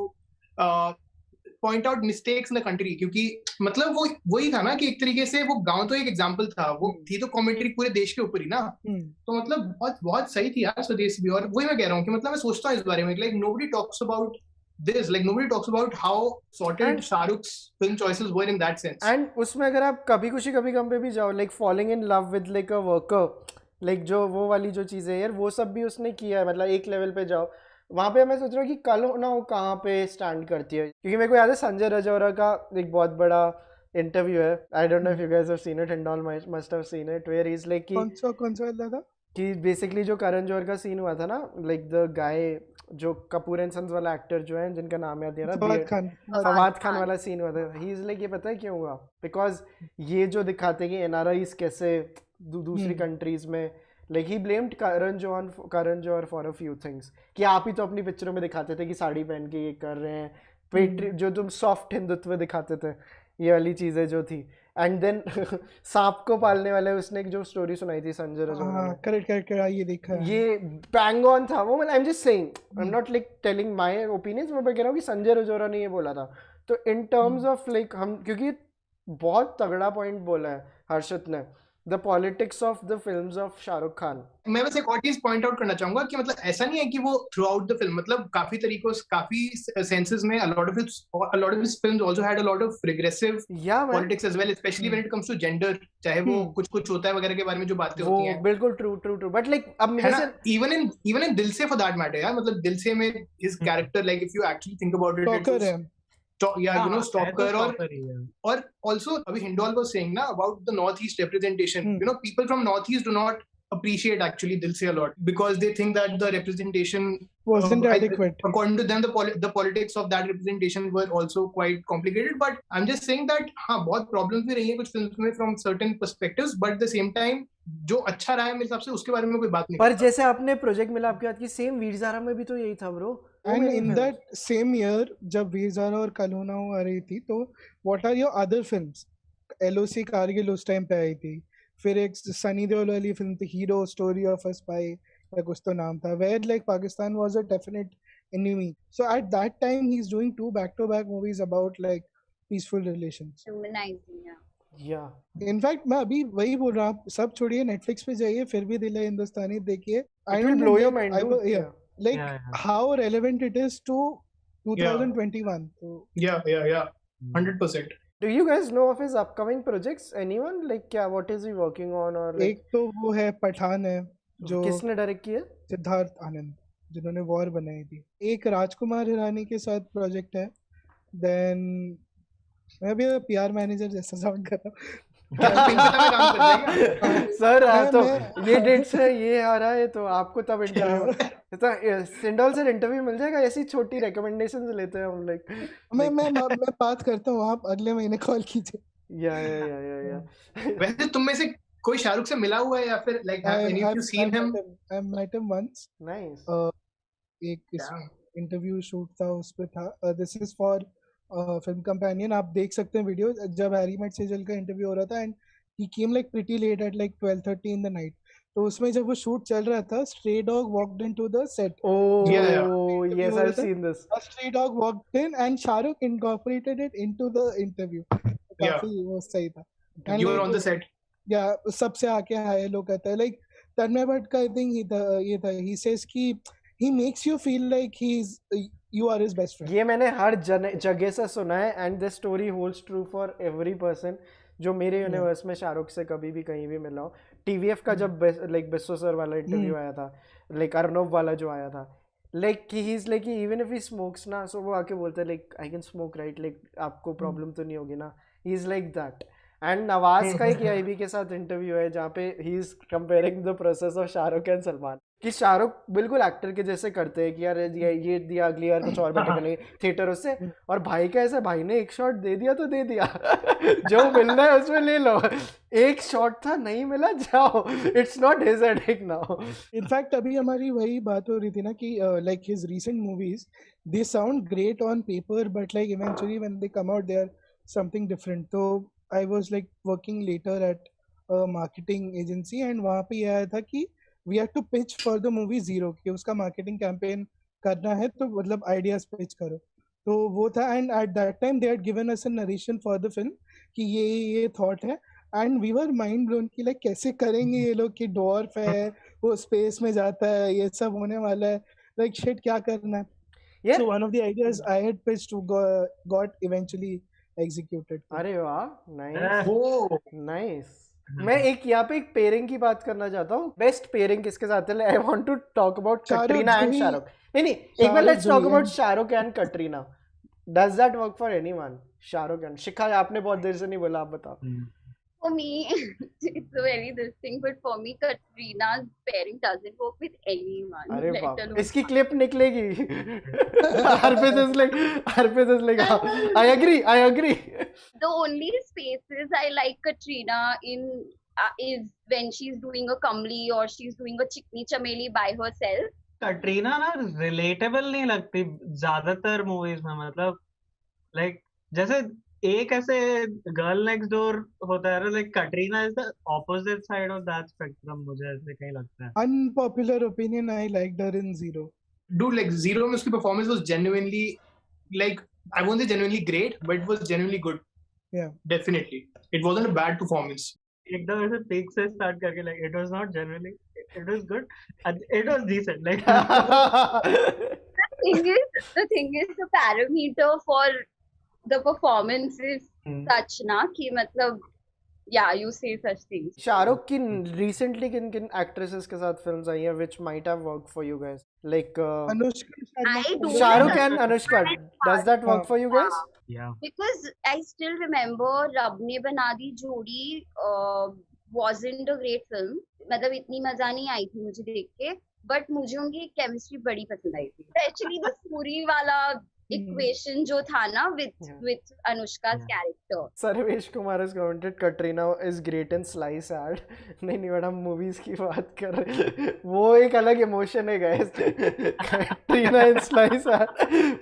point out mistakes in the country. क्योंकि मतलब वो वही था ना कि एक तरीके से वो गांव तो एक एग्जांपल था, वो थी तो कमेंट्री पूरे देश के ऊपर ही ना. तो मतलब बहुत बहुत सही थी यार स्वदेश भी. और वही मैं कह रहा हूँ कि मतलब मैं सोचता हूँ इस बारे में, like nobody talks about this, like nobody talks about how sorted Shahrukh's film choices were in that sense.
And उसमें अगर आप कभी खुशी कभी गम पे भी जाओ, like falling in love with like a worker, like जो वो वाली जो चीज़ें यार, वो सब भी उसने किया है. मतलब एक लेवल पे जाओ, वहाँ पे मैं सोच रहा हूँ कि कल ना वो कहाँ पे स्टैंड करती है. क्योंकि मेरे को याद है संजय राजौरा का एक बहुत बड़ा इंटरव्यू है, I don't know if you guys have seen it, and all must have seen it, where he is like कि
कौन सा वाला था
कि बेसिकली जो करण जौहर का सीन हुआ था ना, लाइक द गाय जो कपूर एंड सन्स वाला एक्टर जो है जिनका नाम याद नहीं आ रहा, फवाद खान वाला सीन हुआ था. ही इज लाइक, ये पता है क्यों हुआ? बिकॉज ये जो दिखाते कि एनआरआईज कैसे दूसरी कंट्रीज में, like he blamed Karan Johar for a few things कि आप ही तो अपनी पिक्चरों में दिखाते थे कि साड़ी पहन के ये कर रहे हैं, जो तुम सॉफ्ट हिंदुत्व दिखाते थे, ये वाली चीज़ें जो थी. एंड देन सांप को पालने वाले उसने एक जो स्टोरी सुनाई थी संजय राजौरा ने,
करेक्ट ये देखा,
ये बैंग ऑन था वो. मतलब I am just saying, I am not like telling my opinions, मैं कह रहा हूँ कि संजय राजौरा ने ये बोला था. तो इन टर्म्स ऑफ लाइक हम, क्योंकि बहुत तगड़ा पॉइंट बोला है हर्षित ने, the politics of the films of Shahrukh Khan.
मैं बस एक और चीज पॉइंट आउट करना चाहूंगा कि मतलब ऐसा नहीं है कि वो थ्रू आउट द फिल्म, मतलब काफी तरीकों से, काफी सेंसेस में, a lot of his films also had a lot of regressive politics as well, especially when it comes to gender, चाहे वो कुछ होता है वगैरह के बारे में जो बातें होती हैं.
बिल्कुल ट्रू, बट लाइक अब
even in दिल से for that matter यार, मतलब दिल से में his character, like if you actually think about it, yeah, you know, stalker, or also अभी हिंडोल was saying ना about the Northeast representation. You know, people from Northeast do not appreciate actually Dil Se a lot because they think that the representation
wasn't adequate.
According to them, the politics of that representation were also quite complicated. But I'm just saying that हाँ, बहुत problems भी रही हैं कुछ films में from certain perspectives, but at the same time जो अच्छा रहा है मेरे हिसाब से उसके बारे में कोई बात नहीं.
पर जैसे आपने प्रोजेक्ट मिला आपके हाथ की, सेम वीर ज़ारा में भी तो यही था bro.
And in that same year जब वीर ज़ारा और कलहोना आ रही थी, तो what are your other films? LOC Kargil उस टाइम पे आई थी, फिर एक सनी देओल वाली फिल्म थी hero, story of a spy या कुछ तो नाम था, where like Pakistan was a definite enemy. So at that time he's doing 2 back-to-back movies about like peaceful relations.
Yeah.
In fact मैं अभी वही बोल रहा हूँ, सब छोड़िए, नेटफ्लिक्स पे जाइए, फिर भी दिल है हिंदुस्तानी देखिए.
It will blow your mind.
Like how relevant it is to 2021.
Yeah, 100%.
Do you guys know of his upcoming projects? Anyone? Like क्या, what is he working on? or like...
एक तो वो है पठान है जो
किसने डायरेक्ट किया?
सिद्धार्थ आनंद, जिन्होंने वॉर बनाई थी. एक राजकुमार हिरानी के साथ प्रोजेक्ट है. देन मैं भी PR मैनेजर जैसा साउंड कर रहा हूँ.
सर तो ये डेट्स है, ये आ रहा है, तो आपको तब इंटरव्यू सिंडोल से इंटरव्यू मिल जाएगा. ऐसी छोटी रिकमेंडेशंस लेते हैं हम. लाइक
मैं बात करता हूँ, आप अगले महीने कॉल कीजिए.
या
वैसे तुम में से कोई शाहरुख से मिला हुआ है या फिर like have any of you seen him?
I met him once.
Nice.
एक इंटरव्यू शूट था, उस पे था. This is for film companion. आप देख सकते हैं वीडियो, जब हैरी मेट सेजल का इंटरव्यू हो रहा था and he came like pretty late at like 12:30 in the night. तो उसमें जब वो शूट चल रहा था, stray dog walked into the set.
Yes, I've seen this.
A stray dog walked in and Shahrukh incorporated it into the interview. काफी वो सही था.
You were on the set.
Yeah, सबसे आके हाय लोग कहता है. Like तन्मय भट्ट का I think ये था, he says कि he makes you feel like he's you are his best friend.
ये मैंने हर जगह से सुना है and this story holds true for every person जो मेरे यूनिवर्स में शाहरुख से कभी भी कहीं भी मिला हो. टीवीएफ का जब लाइक बिस्सो सर वाला इंटरव्यू आया था, लाइक अर्नव वाला जो आया था, like he is like even if he smokes ना, सो वो आके बोलता है like I can smoke right, like आपको प्रॉब्लम तो नहीं होगी ना. ही is like that. And Nawaz का एक AIB के साथ इंटरव्यू है जहाँ पे he is comparing the process of Shahrukh and Salman, कि शाहरुख बिल्कुल एक्टर के जैसे करते हैं कि यार ये दिया, अगली बार कुछ और बेटर करने थिएटर उससे, और भाई का ऐसा, भाई ने एक शॉट दे दिया तो दे दिया जो मिलना है उसमें ले लो, एक शॉट था नहीं मिला जाओ, it's not his headache now.
In fact अभी हमारी वही बात हो रही थी ना कि like his recent movies they sound great on paper but like eventually when they come out they are something different. तो I was like working later at a marketing agency and वहाँ पे यह आया था कि we had to pitch for the movie Zero कि उसका marketing campaign करना है तो मतलब ideas pitch करो. तो वो था and at that time they had given us a narration for the film कि ये thought है and we were mind blown कि like कैसे करेंगे ये लोग कि dwarf है वो space में जाता है ये सब होने वाला है like shit क्या करना है.
Yeah.
So one of the ideas I had pitched got eventually executed.
अरे वाह, नाइस नाइस. मैं एक यहाँ पे एक पेयरिंग की बात करना चाहता हूँ. बेस्ट पेयरिंग किसके साथ है? I want to talk about Katrina and Shahrukh. नहीं एक बार let's talk about Shahrukh and Katrina. Does that work for anyone? Shahrukh and Shikha, आपने बहुत देर से नहीं बोला, आप बताओ.
For me, it's a very this thing, but for me, Katrina's pairing doesn't work with anyone.
अरे
let
बाप,
alone
इसकी क्लिप निकलेगी. Harpreet is like, I agree.
the only spaces I like Katrina in is when she's doing a Kamli or she's doing a Chikni Chameli by herself.
Katrina ना relatable नहीं लगती ज्यादातर movies में. मतलब like जैसे एक ऐसे गर्ल नेक्स्ट डोर होता है, like Katrina is the opposite side of that spectrum. मुझे ऐसे कहीं लगता है.
Unpopular opinion, I liked her in Zero.
Dude, like Zero में उसकी performance was genuinely, like I won't say genuinely great, but it was genuinely good.
Yeah.
Definitely, it wasn't a bad performance.
एकदम ऐसे peak से start करके like it was not generally, it was good, it was decent. Like
The thing is the parameter for the performance is such ना कि मतलब yeah, you say such things.
Shahrukh की recently किन actresses के साथ films आई हैं which might have worked for you guys? Like
Anushka
I do
Shahrukh and Anushka, does that work for you guys?
या
because I still remember Rab Ne Bana Di Jodi wasn't a great film. मतलब इतनी मजा नहीं आई थी मुझे देख के, but मुझे उनकी केमिस्ट्री बड़ी पसंद आई थी. Actually the सूरी वाला equation जो था ना with Anushka's character.
Sarvesh Kumar has commented Katrina is great in Slice ad. नहीं बट हम मूवीज की बात कर रहे, वो एक अलग इमोशन है guys. Katrina in Slice ad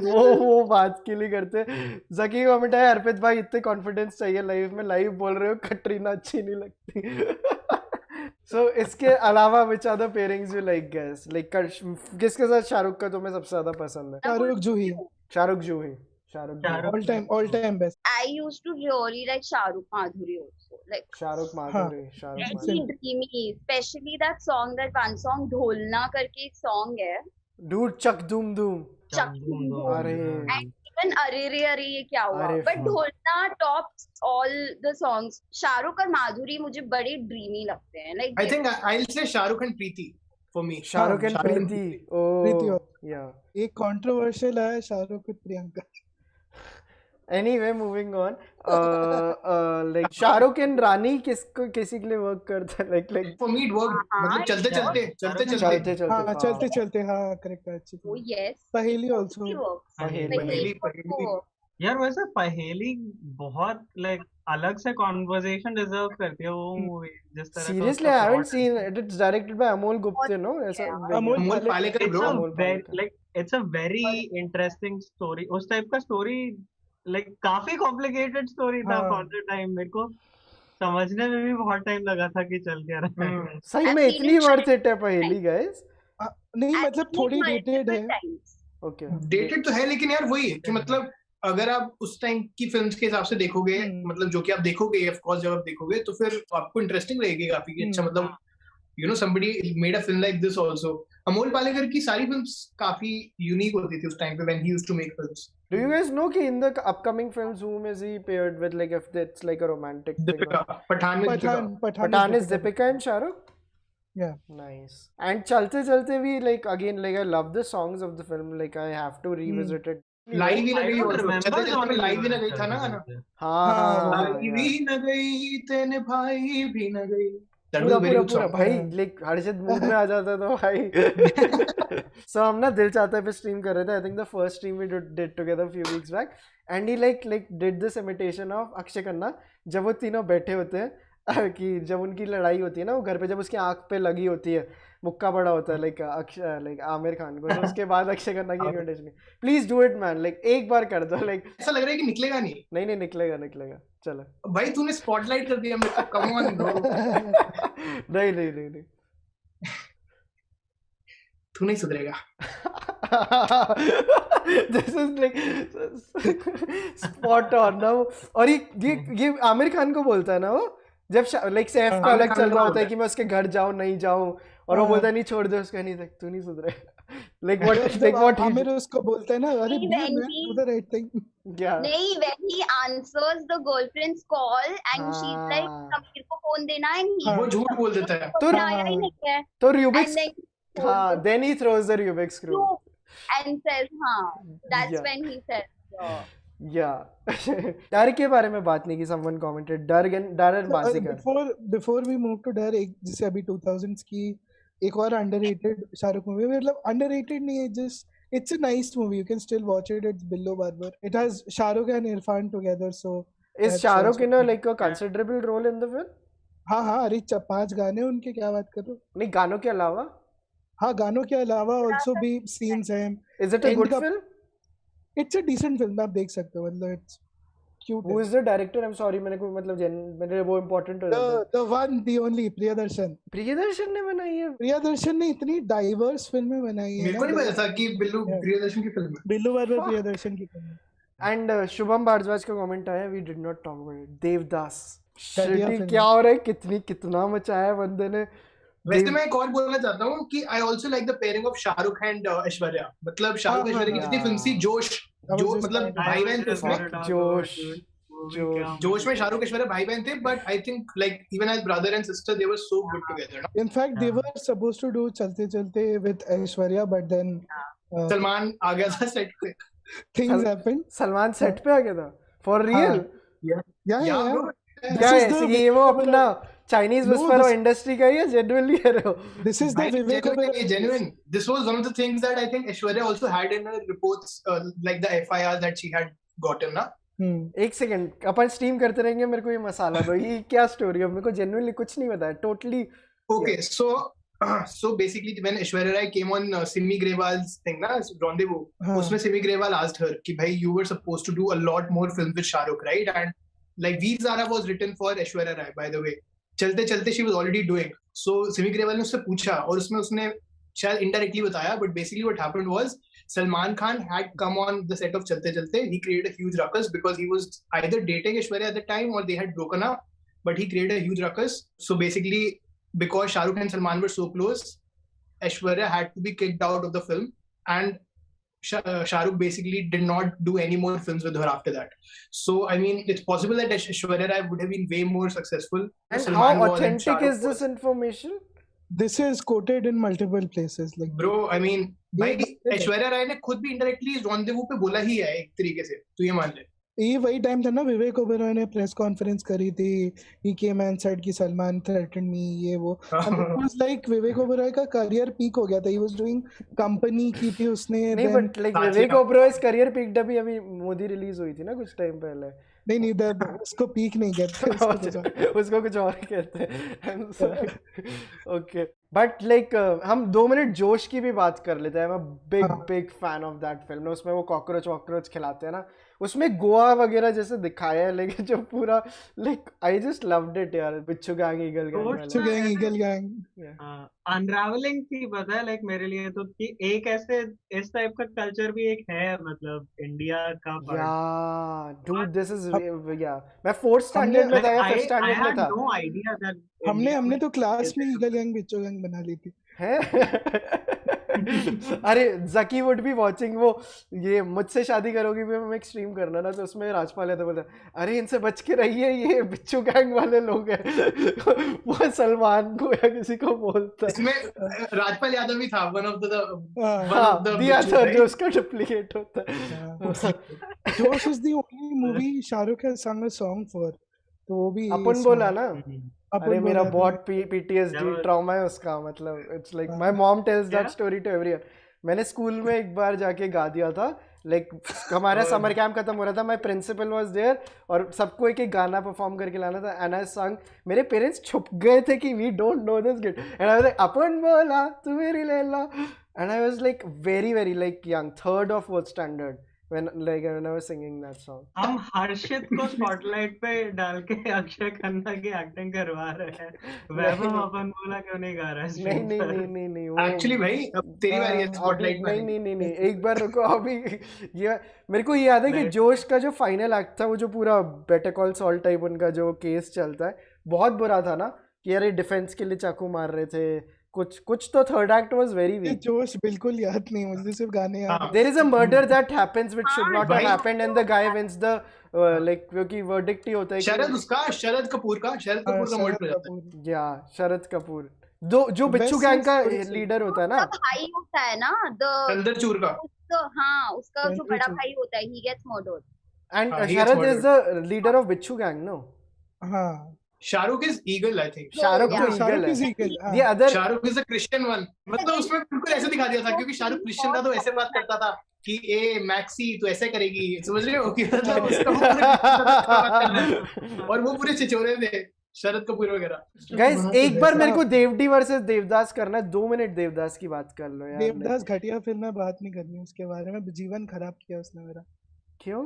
वो बात के लिए करते. जकी कमेंट है, अर्पित भाई इतने कॉन्फिडेंस चाहिए लाइव में, लाइव बोल रहे हो कटरीना अच्छी नहीं लगती. So इसके अलावा which other pairings you like guys? Like किसके साथ शाहरुख का तुम्हें सबसे ज्यादा पसंद है? शाहरुख जूही.
all time best.
I used to really like Shahrukh Madhuri also. Like
Shahrukh Madhuri.
very dreamy, especially that song, that one song ढोलना करके एक song है.
Dude, चक धूम धूम. अरे
And even अरे रे अरे ये क्या हुआ?
अरे
But Dholna tops all the songs. Shahrukh और माधुरी मुझे बड़े dreamy लगते हैं. Like
I think I'll say Shahrukh and Preeti for me.
Shahrukh and Preeti.
Preeti.
Yeah.
एक controversial है Shahrukh with Priyanka.
Anyway, moving on. Like Shahrukh and Rani किसी के लिए वर्क करता है? Like
For me it worked. मतलब चलते
चलते हाँ correct है, अच्छी
oh
थी.
yes.
पहेली also.
पहेली.
यार वैसे पहेली बहुत लाइक अलग से कॉन्वर्सेशन डिजर्व करती है वो मूवी. जिस तरह
seriously I haven't seen it. It's directed by Amol Gupte, no? ऐसा
Amol
Palekar bro.
Like it's a very interesting story. उस टाइप का स्टोरी लाइक काफी कॉम्प्लिकेटेड स्टोरी था फॉर द टाइम. मेरे को समझने में भी बहुत टाइम लगा था कि चल क्या रहा है.
सही में इतनी वर्थ इट है पहेली गाइस?
नहीं मतलब थोड़ी dated है.
Okay.
Dated तो है लेकिन यार वही है कि मतलब अगर आप उस टाइम की फिल्म्स के हिसाब से देखोगे, मतलब जो कि आप देखोगे ऑफ कोर्स, जब आप देखोगे तो फिर आपको इंटरेस्टिंग लगेगी काफी. अच्छा मतलब you know somebody made a film like this also. Amol Palekar की सारी फिल्म्स काफी यूनिक होती थी उस टाइम पे when he used to make films.
Do you guys know कि in the upcoming films whom is he paired with, like if it's like a romantic thing?
Deepika, Pathaan with Deepika.
Pathaan is Deepika and Shah Rukh?
Yeah.
Nice. And Chalte Chalte भी like again like I love the songs of the film, like I have to revisit it.
Live ही न
I
गई
don't
also.
remember
चलते चलते में
Johnny
live ही न
Depp
गई था ना गाना.
हाँ
लाइव ही न गई तेने भाई भी न गई. That was
पूरा
a very
पूरा
good
पूरा
song.
भाई like हर्षित मूड में आ जाता तो भाई. So हम ना दिल चाहता है पे स्ट्रीम कर रहे थे. I think the first stream we did together a few weeks back, and he like did this imitation of Akshay Khanna जब वो तीनों बैठे होते हैं कि जब उनकी लड़ाई होती है ना वो घर पे, जब उसकी आंख पे लगी होती है, मुक्का पड़ा होता है लाइक आमिर खान को, तो उसके बाद अक्षय खन्ना की imitation. Please do it man, like एक बार कर दो. लाइक
ऐसा लग रहा है कि निकलेगा नहीं.
नहीं निकलेगा चलो.
भाई तूने स्पॉटलाइट कर दिया मेरे को. Come on bro.
नहीं
तू नहीं सुधरेगा.
This is like spot on ना. और ये आमिर खान को बोलता है ना वो, जब लाइक सैफ का अलग चल रहा होता है कि मैं उसके घर जाऊं नहीं जाऊं, और वो बोलता है नहीं छोड़ दे उसका, नहीं तू नहीं सुधरे. like what
आमिर उसको बोलता है ना, अरे do the right thing.
Yeah.
नहीं, when he answers the girlfriend's call and she's like Sameer को फोन देना, and he
वो झूठ बोल देता है.
तो आया ही नहीं है,
तो Rubik's,
and then
हाँ, then he throws the Rubik's cube
and says हाँ, that's
Yeah.
when he says
yeah. डर के बारे में बात नहीं की. someone commented डर and Baazigar.
Before we move to डर, एक जैसे अभी 2000s की एक और underrated शाहरुख मूवी, मतलब underrated नहीं है, just it's a nice movie, you can still watch it. It's Billo Barbar. It has Shahrukh and Irfan together, so
is Shahrukh in a like a considerable role in the film?
हाँ अरे 5 गाने उनके, क्या बात कर रहे हो.
नहीं गानों के अलावा.
हाँ गानों के अलावा also भी scenes हैं.
Is it a good film?
It's a decent film, आप देख सकते हो, मतलब it's cute.
Who is the director? I'm sorry, मैंने कोई मतलब मेरे लिए वो important हो जाता है.
The one, the only, Priyadarshan.
Priyadarshan ने बनाई है.
प्रियदर्शन ने इतनी डाइवर्स फिल्में बनाई है.
मेरे को नहीं पता था कि बिल्लू प्रियदर्शन की फिल्म है.
बिल्लू बार्बर प्रियदर्शन की फिल्म.
And शुभम भारद्वाज का कमेंट आया, we did not talk about it. Devdas.
घटिया
Shitty
film.
क्या हो रहा है, कितना मचाया बंदे ने.
वैसे मैं एक और बोलना चाहता हूँ कि I also like the pairing of Shahrukh and Aishwarya. मतलब शाहरुख ऐश्वर्या की जितनी फिल्म थी, जोश मतलब भाई बहन थे उसमें. जोश में शाहरुख ऐश्वर्या भाई बहन थे, but I think like even as brother and sister they were so good together.
In fact, they were supposed to do चलते चलते with Aishwarya, but then
Salman आ गया था सेट पे.
things happened.
सलमान सेट पे आ गया था. For real?
Yeah.
क्या है ये वो अपना चाइनीज विस्पर और इंडस्ट्री का ही है, जेन्युइनली कह रहे हो.
This is the Vivek Oberoi.
Genuine. This was one of the things that I think Aishwarya also had in her reports, like the FIRs that she had gotten, na?
एक second, अपन stream करते रहेंगे. मेरे को ये मसाला दो, ये क्या story है, मेरे को जेन्युइनली कुछ नहीं पता है. Totally.
Okay, so basically when Aishwarya Rai came on Simi Grewal's thing, na, Rendezvous, उसमें Simi Grewal asked her कि भाई you were supposed to do a lot more films with Shah Rukh, right? And like Veer Zara was written for Aishwarya Rai, by the way. चलते चलते she was already doing. So Simi Grewal ने उससे पूछा और उसमें उसने शायद indirectly बताया, but basically what happened was Salman Khan had come on the set of Chalte Chalte. He created a huge ruckus because he was either dating Aishwarya at the time or they had broken up, but he created a huge ruckus. So basically, because Shah Rukh and Salman were so close, Aishwarya had to be kicked out of the film, and Shah Rukh basically did not do any more films with her after that. So I mean, it's possible that Aishwarya Rai would have been way more successful.
And
Salman
how
was and Shah
authentic
Rukh
is this information?
This is quoted in multiple places. Like
Bro, I mean, भाई ऐश्वर्या राय ने खुद भी indirectly Rendezvous पे बोला ही है एक तरीके से, तो ये मान ले.
ये वही टाइम था ना, विवेक ओबेरॉय ने प्रेस कॉन्फ्रेंस करी थी. ही केम एंड सेड कि सलमान थ्रेटन मी, ये वो. And it was like Vivek Oberoi का करियर पीक हो गया था. He was doing कंपनी की थी उसने.
नहीं, but like विवेक ओबेरॉय's करियर पीक्ड अभी मोदी रिलीज हुई थी ना कुछ टाइम पहले.
नहीं उसको पीक नहीं कहते.
उसको कुछ और कहते हैं. ओके, बट लाइक हम 2 मिनट जोश की भी बात कर लेते हैं. मैं big fan of that film. उसमें वो कॉकरोच खिलाते हैं ना, उसमें गोवा वगैरह जैसे दिखाया है, लेकिन जो पूरा like I just loved it यार. बिच्छू गैंग, ईगल गैंग.
अनरावलिंग थी, पता है लाइक मेरे लिए तो कि एक ऐसे इस टाइप का कल्चर भी एक है, मतलब इंडिया का
पार्ट. डूड दिस इज मैं 4th स्टैंडर्ड में था या 5th स्टैंडर्ड में था.
नो आईडिया दैट
हमने तो क्लास में ईगल गैंग बिच्छू गैंग बना ली थी.
है। अरे जकी वुड बी वाचिंग वो ये मुझसे शादी करोगी भी मैं एक स्ट्रीम करना ना, तो उसमें राजपाल यादव बोलता अरे इनसे बच के रहिए ये बिच्छू गैंग वाले लोग हैं। वो सलमान को या किसी को बोलता है।
इसमें राजपाल यादव भी था, वन ऑफ
हाँ दिया था जो उसका डुप्लीकेट होता है।
जोश is the only movie Shahrukh has sung a song for, तो वो भी
अपन बोला ना,
अपन
अरे मेरा
बोला था।
बहुत पीटीएसडी ट्रॉमा है उसका, मतलब it's like my mom tells that story to everyone. मैंने स्कूल में एक बार जाके गा दिया था, लाइक हमारा समर कैंप खत्म हो रहा था, माय प्रिंसिपल वाज देयर और सबको एक एक गाना परफॉर्म करके लाना था, एंड आई संग। मेरे पेरेंट्स छुप गए थे कि we don't know this git, and I was like अपन बोला तू मेरी Laila, and I was like very like young, third of fourth standard when I was singing that song.
हम हर्षित को स्पॉटलाइट पे डाल के अक्षय खन्ना की एक्टिंग करवा रहे हैं, वैभव अपन बोला क्यों नहीं गा रहा है?
नहीं वो
एक्चुअली भाई अब तेरी बारी है स्पॉटलाइट में।
नहीं एक बार रुको अभी। ये मेरे को याद है कि जोश का जो फाइनल एक्ट था, वो जो पूरा बेटर कॉल सॉल टाइप उनका जो केस चलता है, बहुत बुरा था ना कि यार डिफेंस के लिए चाकू मार रहे थे, कुछ तो third act was very weak.
जोश बिल्कुल याद नहीं, मुझे सिर्फ गाने याद हैं।
There is a murder that happens which should not have happened and the guy wins the like क्योंकि verdict ही होता है
शरद कपूर का मर्डर हो जाता है।
या शरद कपूर जो बिच्छू गैंग का लीडर होता है ना,
भाई होता है ना
चंद्रचूड़ का,
हाँ उसका जो बड़ा भाई होता है, he gets murdered
and Sharad is the leader of बिच्छू गैंग, no?
हाँ
Shahrukh is eagle, I think
Shahrukh तो ईगल है, the other
Shahrukh is a Christian one. मतलब उसमें बिल्कुल ऐसे दिखा दिया था, क्योंकि शाहरुख क्रिश्चियन था तो ऐसे बात करता था कि ए मैक्सी तो ऐसे करेगी, समझ रहे हो कि मतलब उसका और वो पूरे छिछोरे थे शरद कपूर वगैरह।
गाइस एक बार मेरे को देवडी वर्सेस देवदास करना है, 2 मिनट देवदास की बात कर लो यार।
देवदास घटिया फिल्म में बात नहीं करनी उसके बारे में, जीवन खराब किया उसने मेरा।
क्यों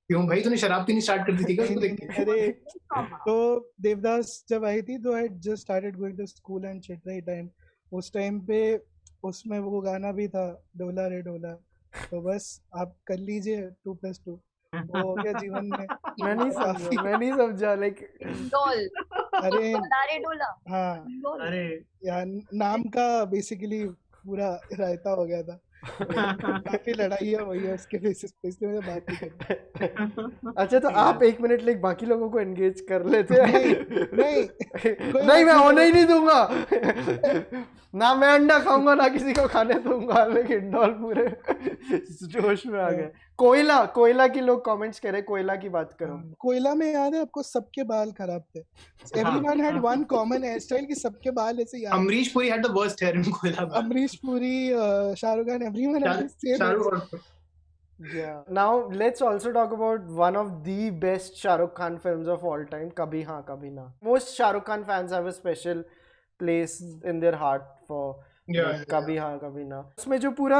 भाई, तूने शराब पीनी स्टार्ट कर दी थी क्या उसको देख के?
अरे तो देवदास जब आई थी तो I just started going to school and shit right time, उस टाइम पे उसमें वो गाना भी था डोला रे डोला, तो बस आप कर लीजिए 2+2 वो हो गया जीवन में।
मैं नहीं समझा लाइक
डोल,
अरे
डोला
हाँ,
अरे
यार नाम का बेसिकली पूरा रायता हो गया था। काफी लड़ाइयाँ हुई है उसके बेसिस पे, इसलिए मुझे बात नहीं करनी।
अच्छा तो आप 1 मिनट लाइक बाकी लोगों को एंगेज कर लेते हैं।
नहीं
मैं होने ही नहीं दूंगा ना, मैं अंडा खाऊंगा ना किसी को खाने दूंगा, लेकिन डॉल पूरे जोश में आ गए। कोयला की लोग कमेंट्स करे, कोयला की बात करो।
कोयला में याद है आपको सबके बाल खराब थे, everyone had one common hair style कि सबके बाल ऐसे याद।
Amrish Puri had the worst hair in Koyla.
Amrish Puri, Shahrukh Khan, everyone had the same.
Yeah. Now let's also talk about one of the best Shah Rukh Khan films of all time, Kabhi Haan Kabhi Na. Most Shah Rukh Khan fans have a special place in their heart for Kabhi Haan Kabhi Na. उसमें जो पूरा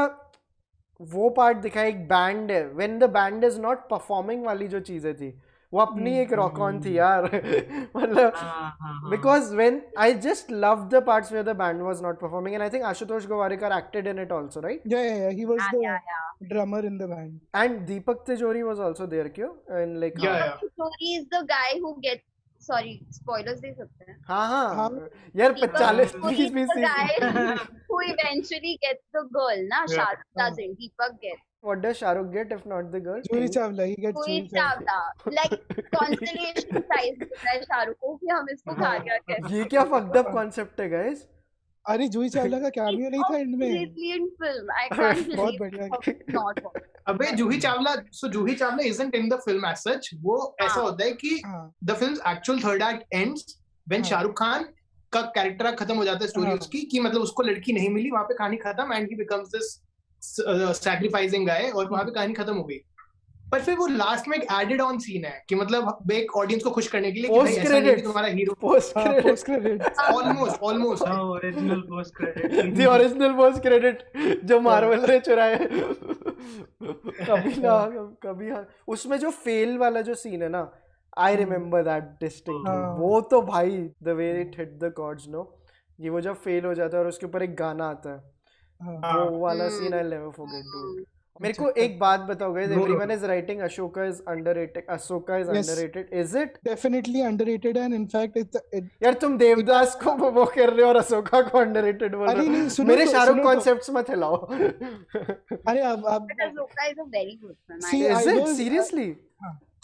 वो part दिखा है, एक band है, when the band is not performing वाली जो चीजें थी, वो अपनी एक रॉक ऑन थी यार। मतलब because when I just loved the parts where the band was not performing, and I think Ashutosh Gowarikar acted in it also, right?
Yeah, he was the drummer in the band.
And Deepak Tijori was also there, क्यों? And like
Deepak Tijori is the guy who gets, sorry spoilers दे सकते हैं?
हाँ यार 40-20
the guy who eventually gets the girl ना, Shahrukh doesn't, Deepak gets.
What does Shahrukh get if not the girl?
Juhi Chawla, he gets
Juhi Chawla, like constellation size होता है शाहरुख को कि हम इसको खा गया कैसे?
ये क्या fucked up concept है guys?
अरे जूही चावला का कैमियो नहीं था एंड में?
Brilliant film, I can't believe
बहुत बढ़िया।
not one.
अबे Juhi Chawla isn't in the film as such. वो ऐसा होता है कि the film's actual third act ends when Shahrukh Khan का कैरेक्टर खत्म हो जाता है स्टोरी उसकी, कि मतलब उसको लड़की नहीं मिली, वहाँ पे कहानी खत्म, and he becomes this sacrificing guy, और वहाँ पे कहानी खत्म हो गई। पर फिर वो लास्ट में एक एडेड ऑन सीन है कि मतलब एक ऑडियंस को खुश करने के लिए कि भाई ऐसा नहीं कि तुम्हारा hero
post credit
almost
original post credit,
the original post credit जो मार्वल ने चुराए। कभी ना उसमें जो फेल वाला जो सीन है ना, I remember that distinctly. वो तो भाई the way it hit the chords, no, ये वो जब फेल हो जाता है और उसके ऊपर एक गाना आता है, वो वाला scene I'll never forget dude. मेरे को
concept है.
एक बात बताओ guys,
No,
everyone
no.
is writing Ahsoka is underrated.
Yes.
Is it?
Definitely underrated, and in fact it
यार तुम देवदास को वो कर रहे हो और अशोका को अंडररेटेड बोल
अरे
रहे
नहीं,
हो.
सुनो
मेरे
तो,
शाहरुख
सुनो तो.
कॉन्सेप्ट्स मत हिलाओ.
अरे अब
But Ahsoka is a very good film.
See,
Is
I
it
was-
seriously?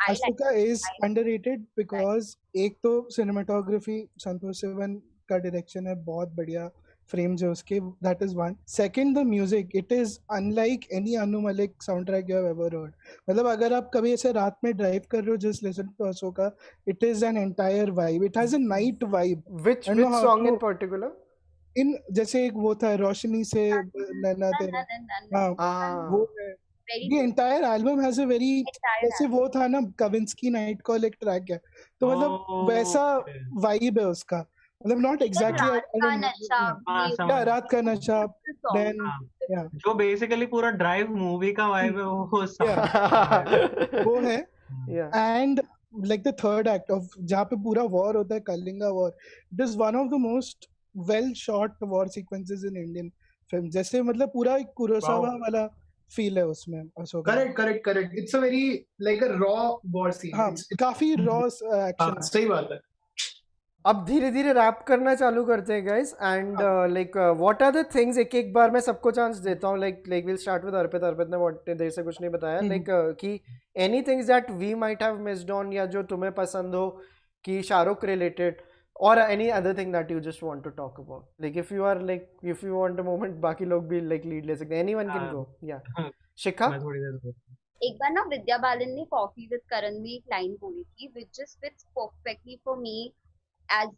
I like
Ahsoka is underrated because एक तो cinematography संतोष सिवन का direction है, बहुत बढ़िया frames है उसके, that is one. Second, the music, it is unlike any Anu Malik soundtrack you have ever heard. मतलब अगर आप कभी ऐसे रात में drive कर रहे हो, just listen to Ahsoka, it is an entire vibe. It has a night vibe.
Which
I know how
song in
to-
particular?
In जैसे एक वो था रोशनी से नैना तेरा, हाँ
Ah.
वो है.
very
The entire album has a very
entire
जैसे वो था ना कविंस्की नाइट कॉल एक ट्रैक है, तो मतलब वैसा वाइब है उसका, मतलब नॉट एग्जैक्टली
रात का नशा
हाँ,
ये
समझ
रात का नशा,
song.
देन
हाँ, जो बेसिकली पूरा ड्राइव मूवी का वाइब है वो song
वो है.
Yeah.
And like the third act of जहाँ पे पूरा वॉर होता है, Kalinga war, it is one of the most well shot war sequences in Indian film. जैसे मतलब पूरा एक कुरोसावा
Wow.
वाला फील है उसमें Ashok.
Correct. It's a very like a raw war scene.
हाँ, काफी रॉ एक्शन.
सही बात है.
अब धीरे धीरे रैप करना चालू करते हैं guys and like what are the things, एक बार मैं सबको चांस देता हूँ. Like will start with Arpit ने व्हाट देर से कुछ नहीं बताया, लाइक कि any things that we might have missed on, या जो तुम्हें पसंद हो कि शाहरुख रिलेटेड, और any other thing that you just want to talk about. Like if you want a moment, बाकी लोग भी लाइक लीड ले सकते हैं. Anyone can go. या शिखा.
मैं थोड़ी देर
एक बार ना विद्या बालन ने कॉफी विद करण में एक लाइन बोली थी which just fits perfectly for me as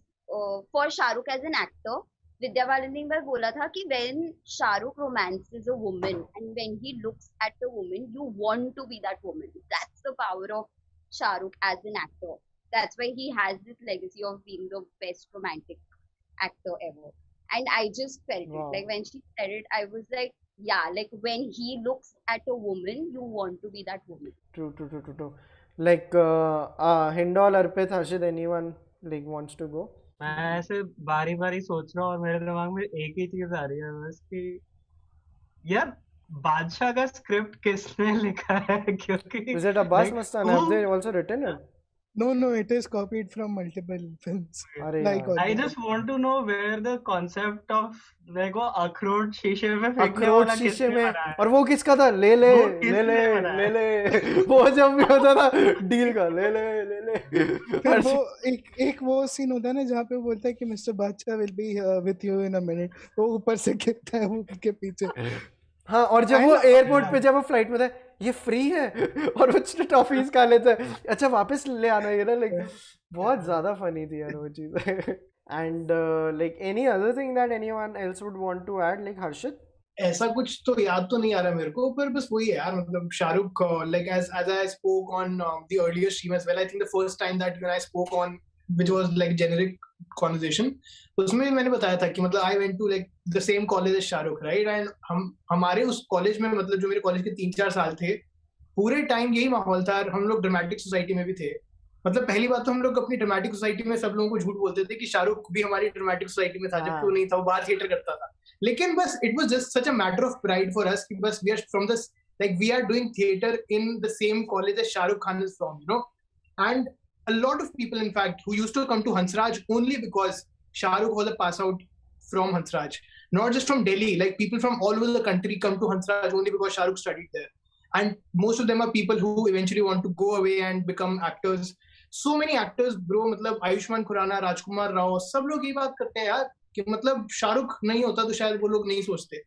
for Shahrukh as an actor. Vidya Balan ने एक बार बोला था कि when Shahrukh romances a woman and when he looks at the woman you want to be that woman. That's the power of Shahrukh as an actor. That's why he has this legacy of being the best romantic actor ever. And I just felt
Wow.
it. Like when she said it, I was like, yeah, like when he looks at a woman, you want to be that woman.
True. Like Hindol, Arpit, Harshit, anyone like wants to go?
मैं ऐसे बारी बारी सोच रहा हूँ और मेरे दिमाग में एक ही चीज आ रही है बस कि यार बादशाह का स्क्रिप्ट किसने लिखा है, क्योंकि
Is it Abbas
like,
Mastan? Have they also written it?
No, it is copied from multiple films.
अरे
Like
यार.
I just want to know where the concept of like वो अखरोट शीशे में फेंकने
अखरोट
वाला
शीशे
किसने
में,
बनाया है?
और वो किसका था? ले ले
वो किसने बनाया?
वो जब भी होता था डील का ले
फिर वो एक वो सीन होता है ना जहाँ पे वो बोलता है कि मिस्टर बादशाह will be with you in a minute, वो ऊपर से गिरता है वो के पीछे.
हाँ, और जब वो एयरपोर्ट पे, जब वो फ्लाइट में था, ये फ्री है, और वो टॉफीज खा लेता है, अच्छा वापस ले आना है ना. लाइक बहुत ज्यादा फनी थी यार वो चीज. And like any other thing that anyone else would want to add, like Harshit.
ऐसा कुछ तो याद तो नहीं आ रहा मेरे को, पर बस वही है यार, मतलब Shahrukh like as I spoke on the earlier stream as well, I think the first time that when I spoke on which was like generic conversation, उसमें मैंने बताया था कि मतलब I went to like the same college as Shahrukh, right? and हमारे उस college में, मतलब जो मेरे कॉलेज के 3-4 साल थे, पूरे टाइम यही माहौल था. हम लोग ड्रामेटिक सोसाइटी में भी थे. मतलब पहली बात तो हम लोग अपनी ड्रामेटिक सोसाइटी में सब लोगों को झूठ बोलते थे कि शाहरुख भी हमारी ड्रामेटिक सोसाइटी में था, जबकि वो नहीं था, वो बाहर थिएटर करता था. लेकिन बस it was just such a matter of pride for us कि बस we are from this, like we are doing theater in the same college as Shahrukh Khan is from, you know. And a lot of people in fact who used to come to Hansraj only because Shahrukh was a pass out from Hansraj, not just from Delhi, like people from all over the country come to Hansraj only because Shahrukh studied there. And most of them are people who eventually want to go away and become actors. So many actors bro, मतलब आयुष्मान खुराना, राजकुमार राव, सब लोग ये बात करते हैं यार कि मतलब शाहरुख नहीं होता तो शायद वो लोग नहीं सोचते.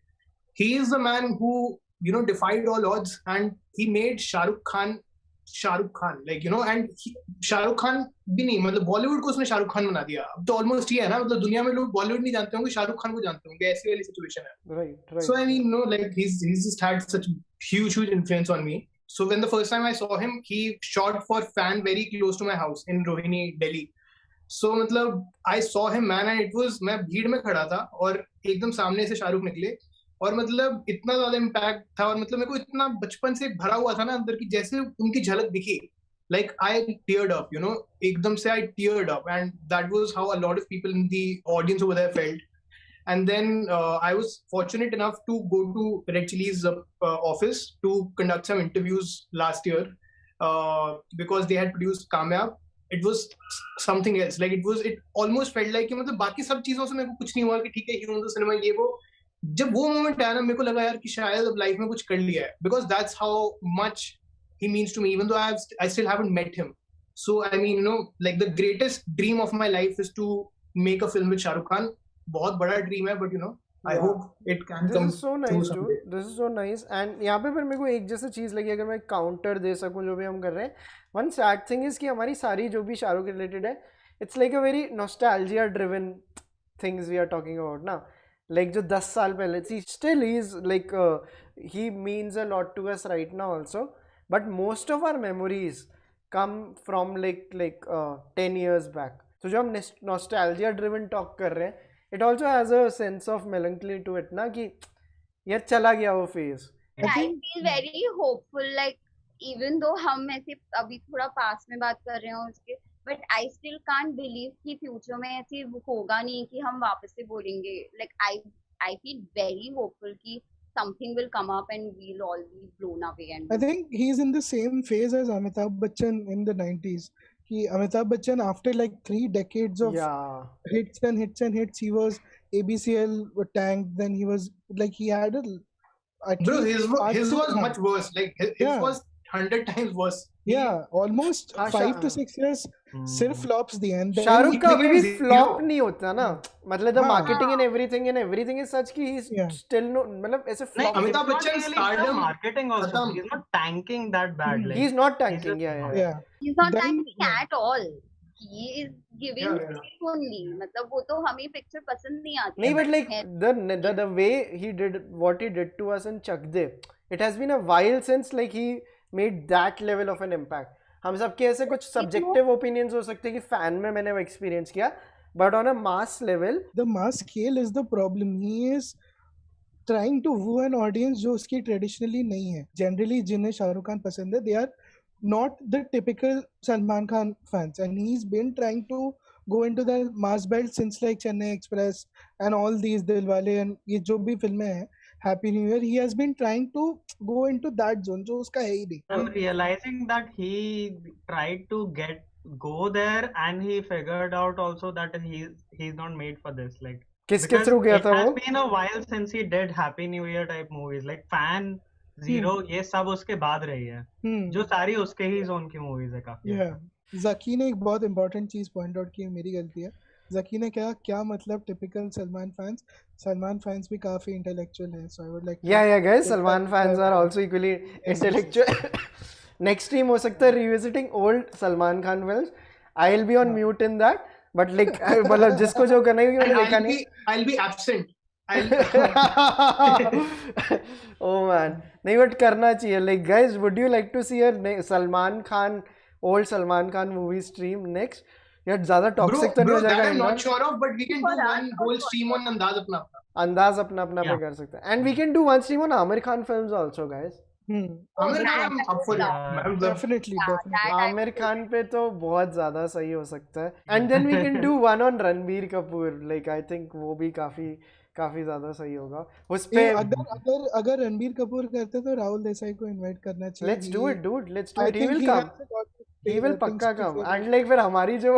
He is the man who, you know, defied all odds and he made Shahrukh Khan, like, you know, and Shahrukh Khan भी नहीं, मतलब बॉलीवुड को उसने शाहरुख खान बना दिया. अब तो ऑलमोस्ट ये है ना, मतलब दुनिया में लोग बॉलीवुड नहीं जानते होंगे, शाहरुख खान को जानते होंगे, ऐसी वाली सिचुएशन है.
Right.
So I mean, no, like he's just had such huge influence on me. So when the first time I saw him, he shot for Fan very close to my house in Rohini, Delhi. So मतलब I saw him man, and it was, मैं भीड़ में खड़ा था और एकदम सामने से शाहरुख निकले, और मतलब इतना ज्यादा इम्पैक्ट था, और मतलब मेरे को इतना बचपन से भरा हुआ था ना अंदर की, जैसे उनकी झलक दिखी, like I teared up, you know, एकदम से I teared up, and that was how a lot of people in the audience over there felt. And then I was fortunate enough to go to Red Chilli's office to conduct some interviews last year because they had produced Kamyab. It was something else. Like it almost felt like कि मतलब बाकी सब चीजों से मेरे को कुछ नहीं हुआ कि ठीक है ह्यूमन द सिनेमा ये वो. जब वो मोमेंट आया ना मेरे को लगा यार कि शायद अब लाइफ में कुछ कर लिया है, because that's how much he means to me, even though I still haven't met him. So I mean, you know, like the greatest dream of my life is to make a film with Shah Rukh Khan. बहुत बड़ा dream है, but you know, I hope it can come
This is so
true
nice,
someday.
dude. This is so nice. And यहाँ पे फिर मेरे को एक जैसे चीज़ लगी, अगर मैं काउंटर दे सकूँ जो भी हम कर रहे हैं. One sad thing is कि हमारी सारी जो भी शाहरुख रिलेटेड है, it's like a very nostalgia driven things we are talking about ना. Like जो 10 साल पहले, see, still he is like he means a lot to us right now also. But most of our memories come from like 10 years back. So जो हम nostalgia driven talk कर रहे हैं, it also has a sense of melancholy to it ना कि यार चला गया वो phase.
I feel very hopeful, like even though हम ऐसे अभी थोड़ा पास में बात कर रहे हैं उसके, but I still can't believe कि फ्यूचर में ऐसे होगा नहीं कि हम वापस से बोलेंगे. Like I feel very hopeful कि something will come up and we'll all be blown away. And
I think he's in the same phase as Amitabh Bachchan in the 90s. Amitabh Bachchan, after like 3 decades of hits and hits and hits, he was ABCL tanked. Then he was like he had a.
Bro, his was much worse. Like his was 100 times worse.
Yeah, almost 5 to 6 years. सिर्फ flops दिए हैं.
शाहरुख का अभी भी flop नहीं होता ना, मतलब the marketing and everything is such कि ही इज स्टिल नो, मतलब ऐसे फ्लॉप.
Amitabh Bachchan stardom
marketing also, he is not tanking that bad.
He is not tanking. या
he is not tanking at all. He is giving only, मतलब वो तो हमें picture पसंद नहीं आती.
नहीं, but like the way he did what he did to us in Chak De, it has been a while since like he made that level of an impact. हम सबके ऐसे कुछ सब्जेक्टिव ओपिनियंस हो सकते हैं कि फैन में मैंने वो एक्सपीरियंस किया, but on a mass level
the mass scale is the problem. He is trying to woo an audience जो उसकी ट्रेडिशनली नहीं है. जनरली जिन्हें शाहरुख खान पसंद है, they are not the typical Salman Khan fans, and he's been trying to go into the mass belt since like Chennai Express and all these Dilwale and ये जो भी फिल्में हैं, Happy New Year, he has been trying to go into that zone जो उसका है ही नहीं.
I'm realizing that he tried to go there and he figured out also that he's not made for this. Like
किसके through गया था वो?
It has been a while since he did Happy New Year type movies, like Fan, Zero, ये सब उसके बाद रही है, जो सारी उसके ही जोन की मूवीज है काफी.
ज़की ने एक बहुत इंपॉर्टेंट चीज पॉइंट आउट की, मेरी गलती है. ज़की ने क्या मतलब टिपिकल सलमान फैंस भी काफी इंटेलेक्चुअल है. So I would like
guys, Salman fans are also equally intellectual. Next team हो सकता है revisiting old Salman Khan films. I will be on mute in that, but like मतलब जिसको जो करना है, मैंने देखा नहीं.
I will be absent.
Oh man, नहीं, बट करना चाहिए. Like guys, would you like to see a old Salman Khan movie stream next? यार ज़्यादा टॉक्सिक तो नहीं हो जाएगा?
I'm not sure of, but we can do one whole stream on अंदाज अपना.
अंदाज अपना पे कर सकते हैं. And we can do one stream on Amir Khan films also, guys.
Aamir Khan up for it.
Definitely.
Aamir Khan पे तो बहुत ज़्यादा सही हो सकता है. And then we can do one on Ranbir Kapoor. Like I think वो भी काफी ज्यादा सही होगा. उस पे
अगर रणबीर कपूर करते तो राहुल देसाई को इनवाइट करना चाहिए.
Let's do it, dude. Let's do it. He will come. He will पक्का come. And like फिर हमारी जो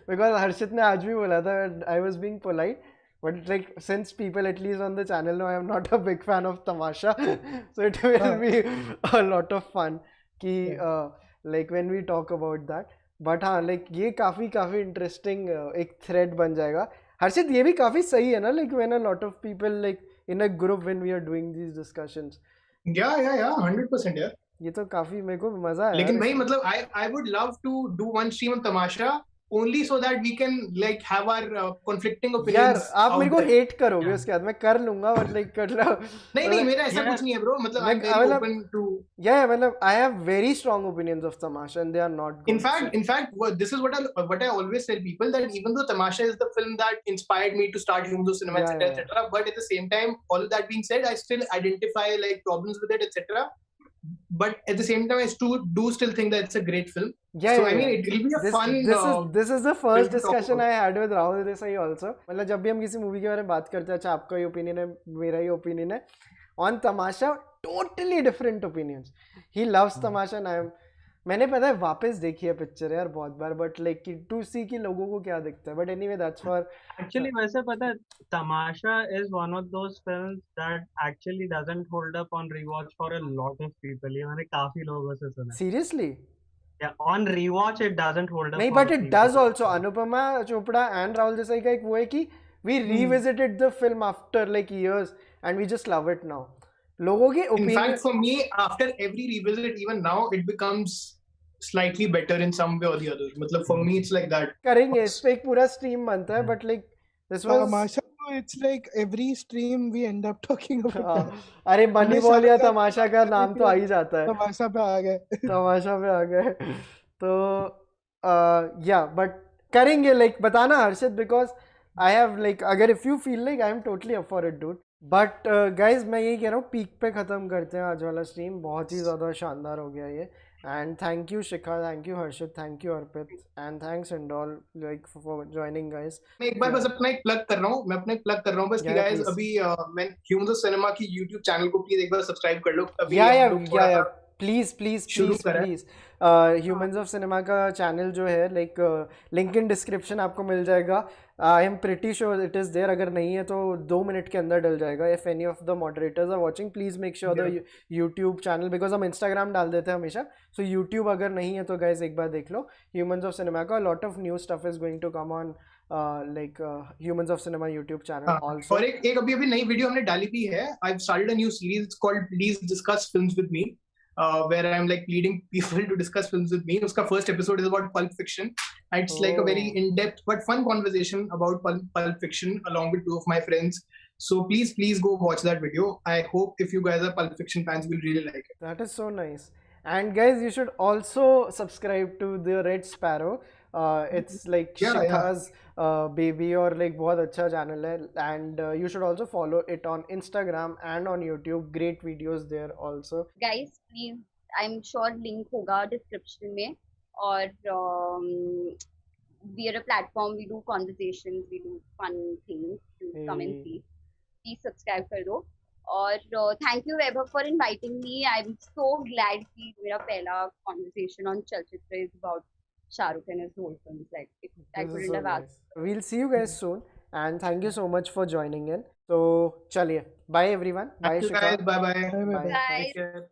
because हर्षित ने आज भी बोला था, I was being polite, but like since people at least on the channel know I am not a big fan of Tamasha, so it will be a lot of fun कि like when we talk about that. But हाँ, like ये काफी interesting एक thread बन जाएगा. हर्षित, ये भी काफी सही है ना, like when a lot of people like in a group when we are doing these discussions.
Yeah, 100% यार.
ये तो काफी मेरे को मजा आया.
लेकिन भाई मतलब I would love to do one stream on Tamasha only so that we can like have our conflicting opinions.
यार आप मेरे को hate करोगे उसके बाद, मैं कर लूँगा, but like कर लो.
नहीं मेरा ऐसा कुछ नहीं है bro. मतलब I'm very open to.
Yeah, मतलब I have very strong opinions of Tamasha and they are not good.
In fact, this is what I always tell people, that even though Tamasha is the film that inspired me to start Hindu cinema, etc., but at the same time, all of that being said, I still identify like problems with it, etc. but at the same time, I do still think that it's a great film.
Yeah,
So
yeah,
I mean,
yeah.
it will be a
This
fun.
this is the
film
first
to talk
discussion
about.
I had with Rahul Desai also. मतलब जब भी हम किसी movie के बारे में बात करते हैं, अच्छा आपका ये ओपिनियन है, मेरा ये ओपिनियन है. On Tamasha, totally different opinions. He loves Tamasha and I am. मैंने पता है वापस देखी है पिक्चर यार बहुत बार, बट लाइक टू सी कि लोगों को क्या दिखता है. But anyway that's for.
Actually, वैसे पता है, Tamasha is one of those films that actually doesn't hold up on rewatch for a lot of people. ये मैंने काफी लोगों से सुना है.
Seriously?
Yeah, on rewatch it doesn't hold up.
नहीं,
for
but it
people.
does also. Anupama Chopra and Rahul Desai का एक वो है कि we revisited the film after like years and we just love it now. लोगों के
In
opinion.
fact, for me, after every revisit, even now, it becomes slightly better in some way or the other. मतलब for me, it's like that.
करेंगे इस पे एक पूरा stream बनता है, but like this was.
Tamasha, it's like every stream we end up talking about that.
अरे money ball या
शाहरुख खान
तमाशा का नाम तो आ ही जाता है.
तमाशा पे आ गए.
तमाशा पे आ गए. तो या बट करेंगे like बताना हर्षित, because I have like अगर if you feel like I am totally up for it dude. But guys मैं यही कह रहा हूँ, पीक पे ख़त्म करते हैं आज वाला स्ट्रीम. बहुत ही ज़्यादा शानदार हो गया ये. And thank you Shikha, thank you Harshit, thank you Arpit, and thanks and all like for joining guys.
मैं एक बार बस अपना एक प्लग कर रहा हूँ, मैं अपना एक प्लग कर रहा हूँ बस कि
Yeah,
गाइस
please.
अभी मैं ह्यूमंस ऑफ सिनेमा की यूट्यूब चैनल को प्लीज एक बार सब्सक्राइब कर लो. अभी
या
हम लोग थोड़ा सा
प्लीज प्लीज
शुरू
प्लीज
करें.
प्लीज. ह्यूमंस ऑफ सिनेमा का चैनल जो है लाइक लिंक इन डिस्क्रिप्शन आपको मिल जाएगा. I am pretty sure it is there. अगर नहीं है तो 2 मिनट के अंदर डल जाएगा. If any of the moderators are watching, please make sure the YouTube channel, because हम इंस्टाग्राम डाल देते हैं हमेशा. सो यूट्यूब अगर नहीं है तो गाइज एक बार देख लो ह्यूमंस ऑफ सिनेमा का. Lot of new stuff is going to come on like Humans of Cinema YouTube channel also.
और एक अभी नई वीडियो हमने डाली भी है. I've started a new series called Please Discuss Films with Me, where I'm like leading people to discuss films with me. उसका first episode is about Pulp Fiction. And it's like a very in-depth but fun conversation about Pulp Fiction along with 2 of my friends. So please go watch that video. I hope if you guys are Pulp Fiction fans, will really like it.
That is so nice. And guys, you should also subscribe to the Red Sparrow. It's like Shikha's baby or like बहुत अच्छा channel है. And you should also follow it on Instagram and on YouTube. Great videos there also.
Guys, please, I'm sure link होगा description में. और we are a platform, we do conversations, we do fun things. You come and see. Please subscribe कर दो. और thank you Vaibhav for inviting me. I'm so glad कि मेरा पहला conversation on चलचित्र is about Shah Rukh and his whole films. Like I
This is
couldn't
so
have
nice.
asked.
We'll see you guys soon. And thank you so much for joining in. So चलिए, bye everyone. Bye
Thank you
Shikha.
guys. Bye bye.
Bye, bye, bye.
Bye.
Take care.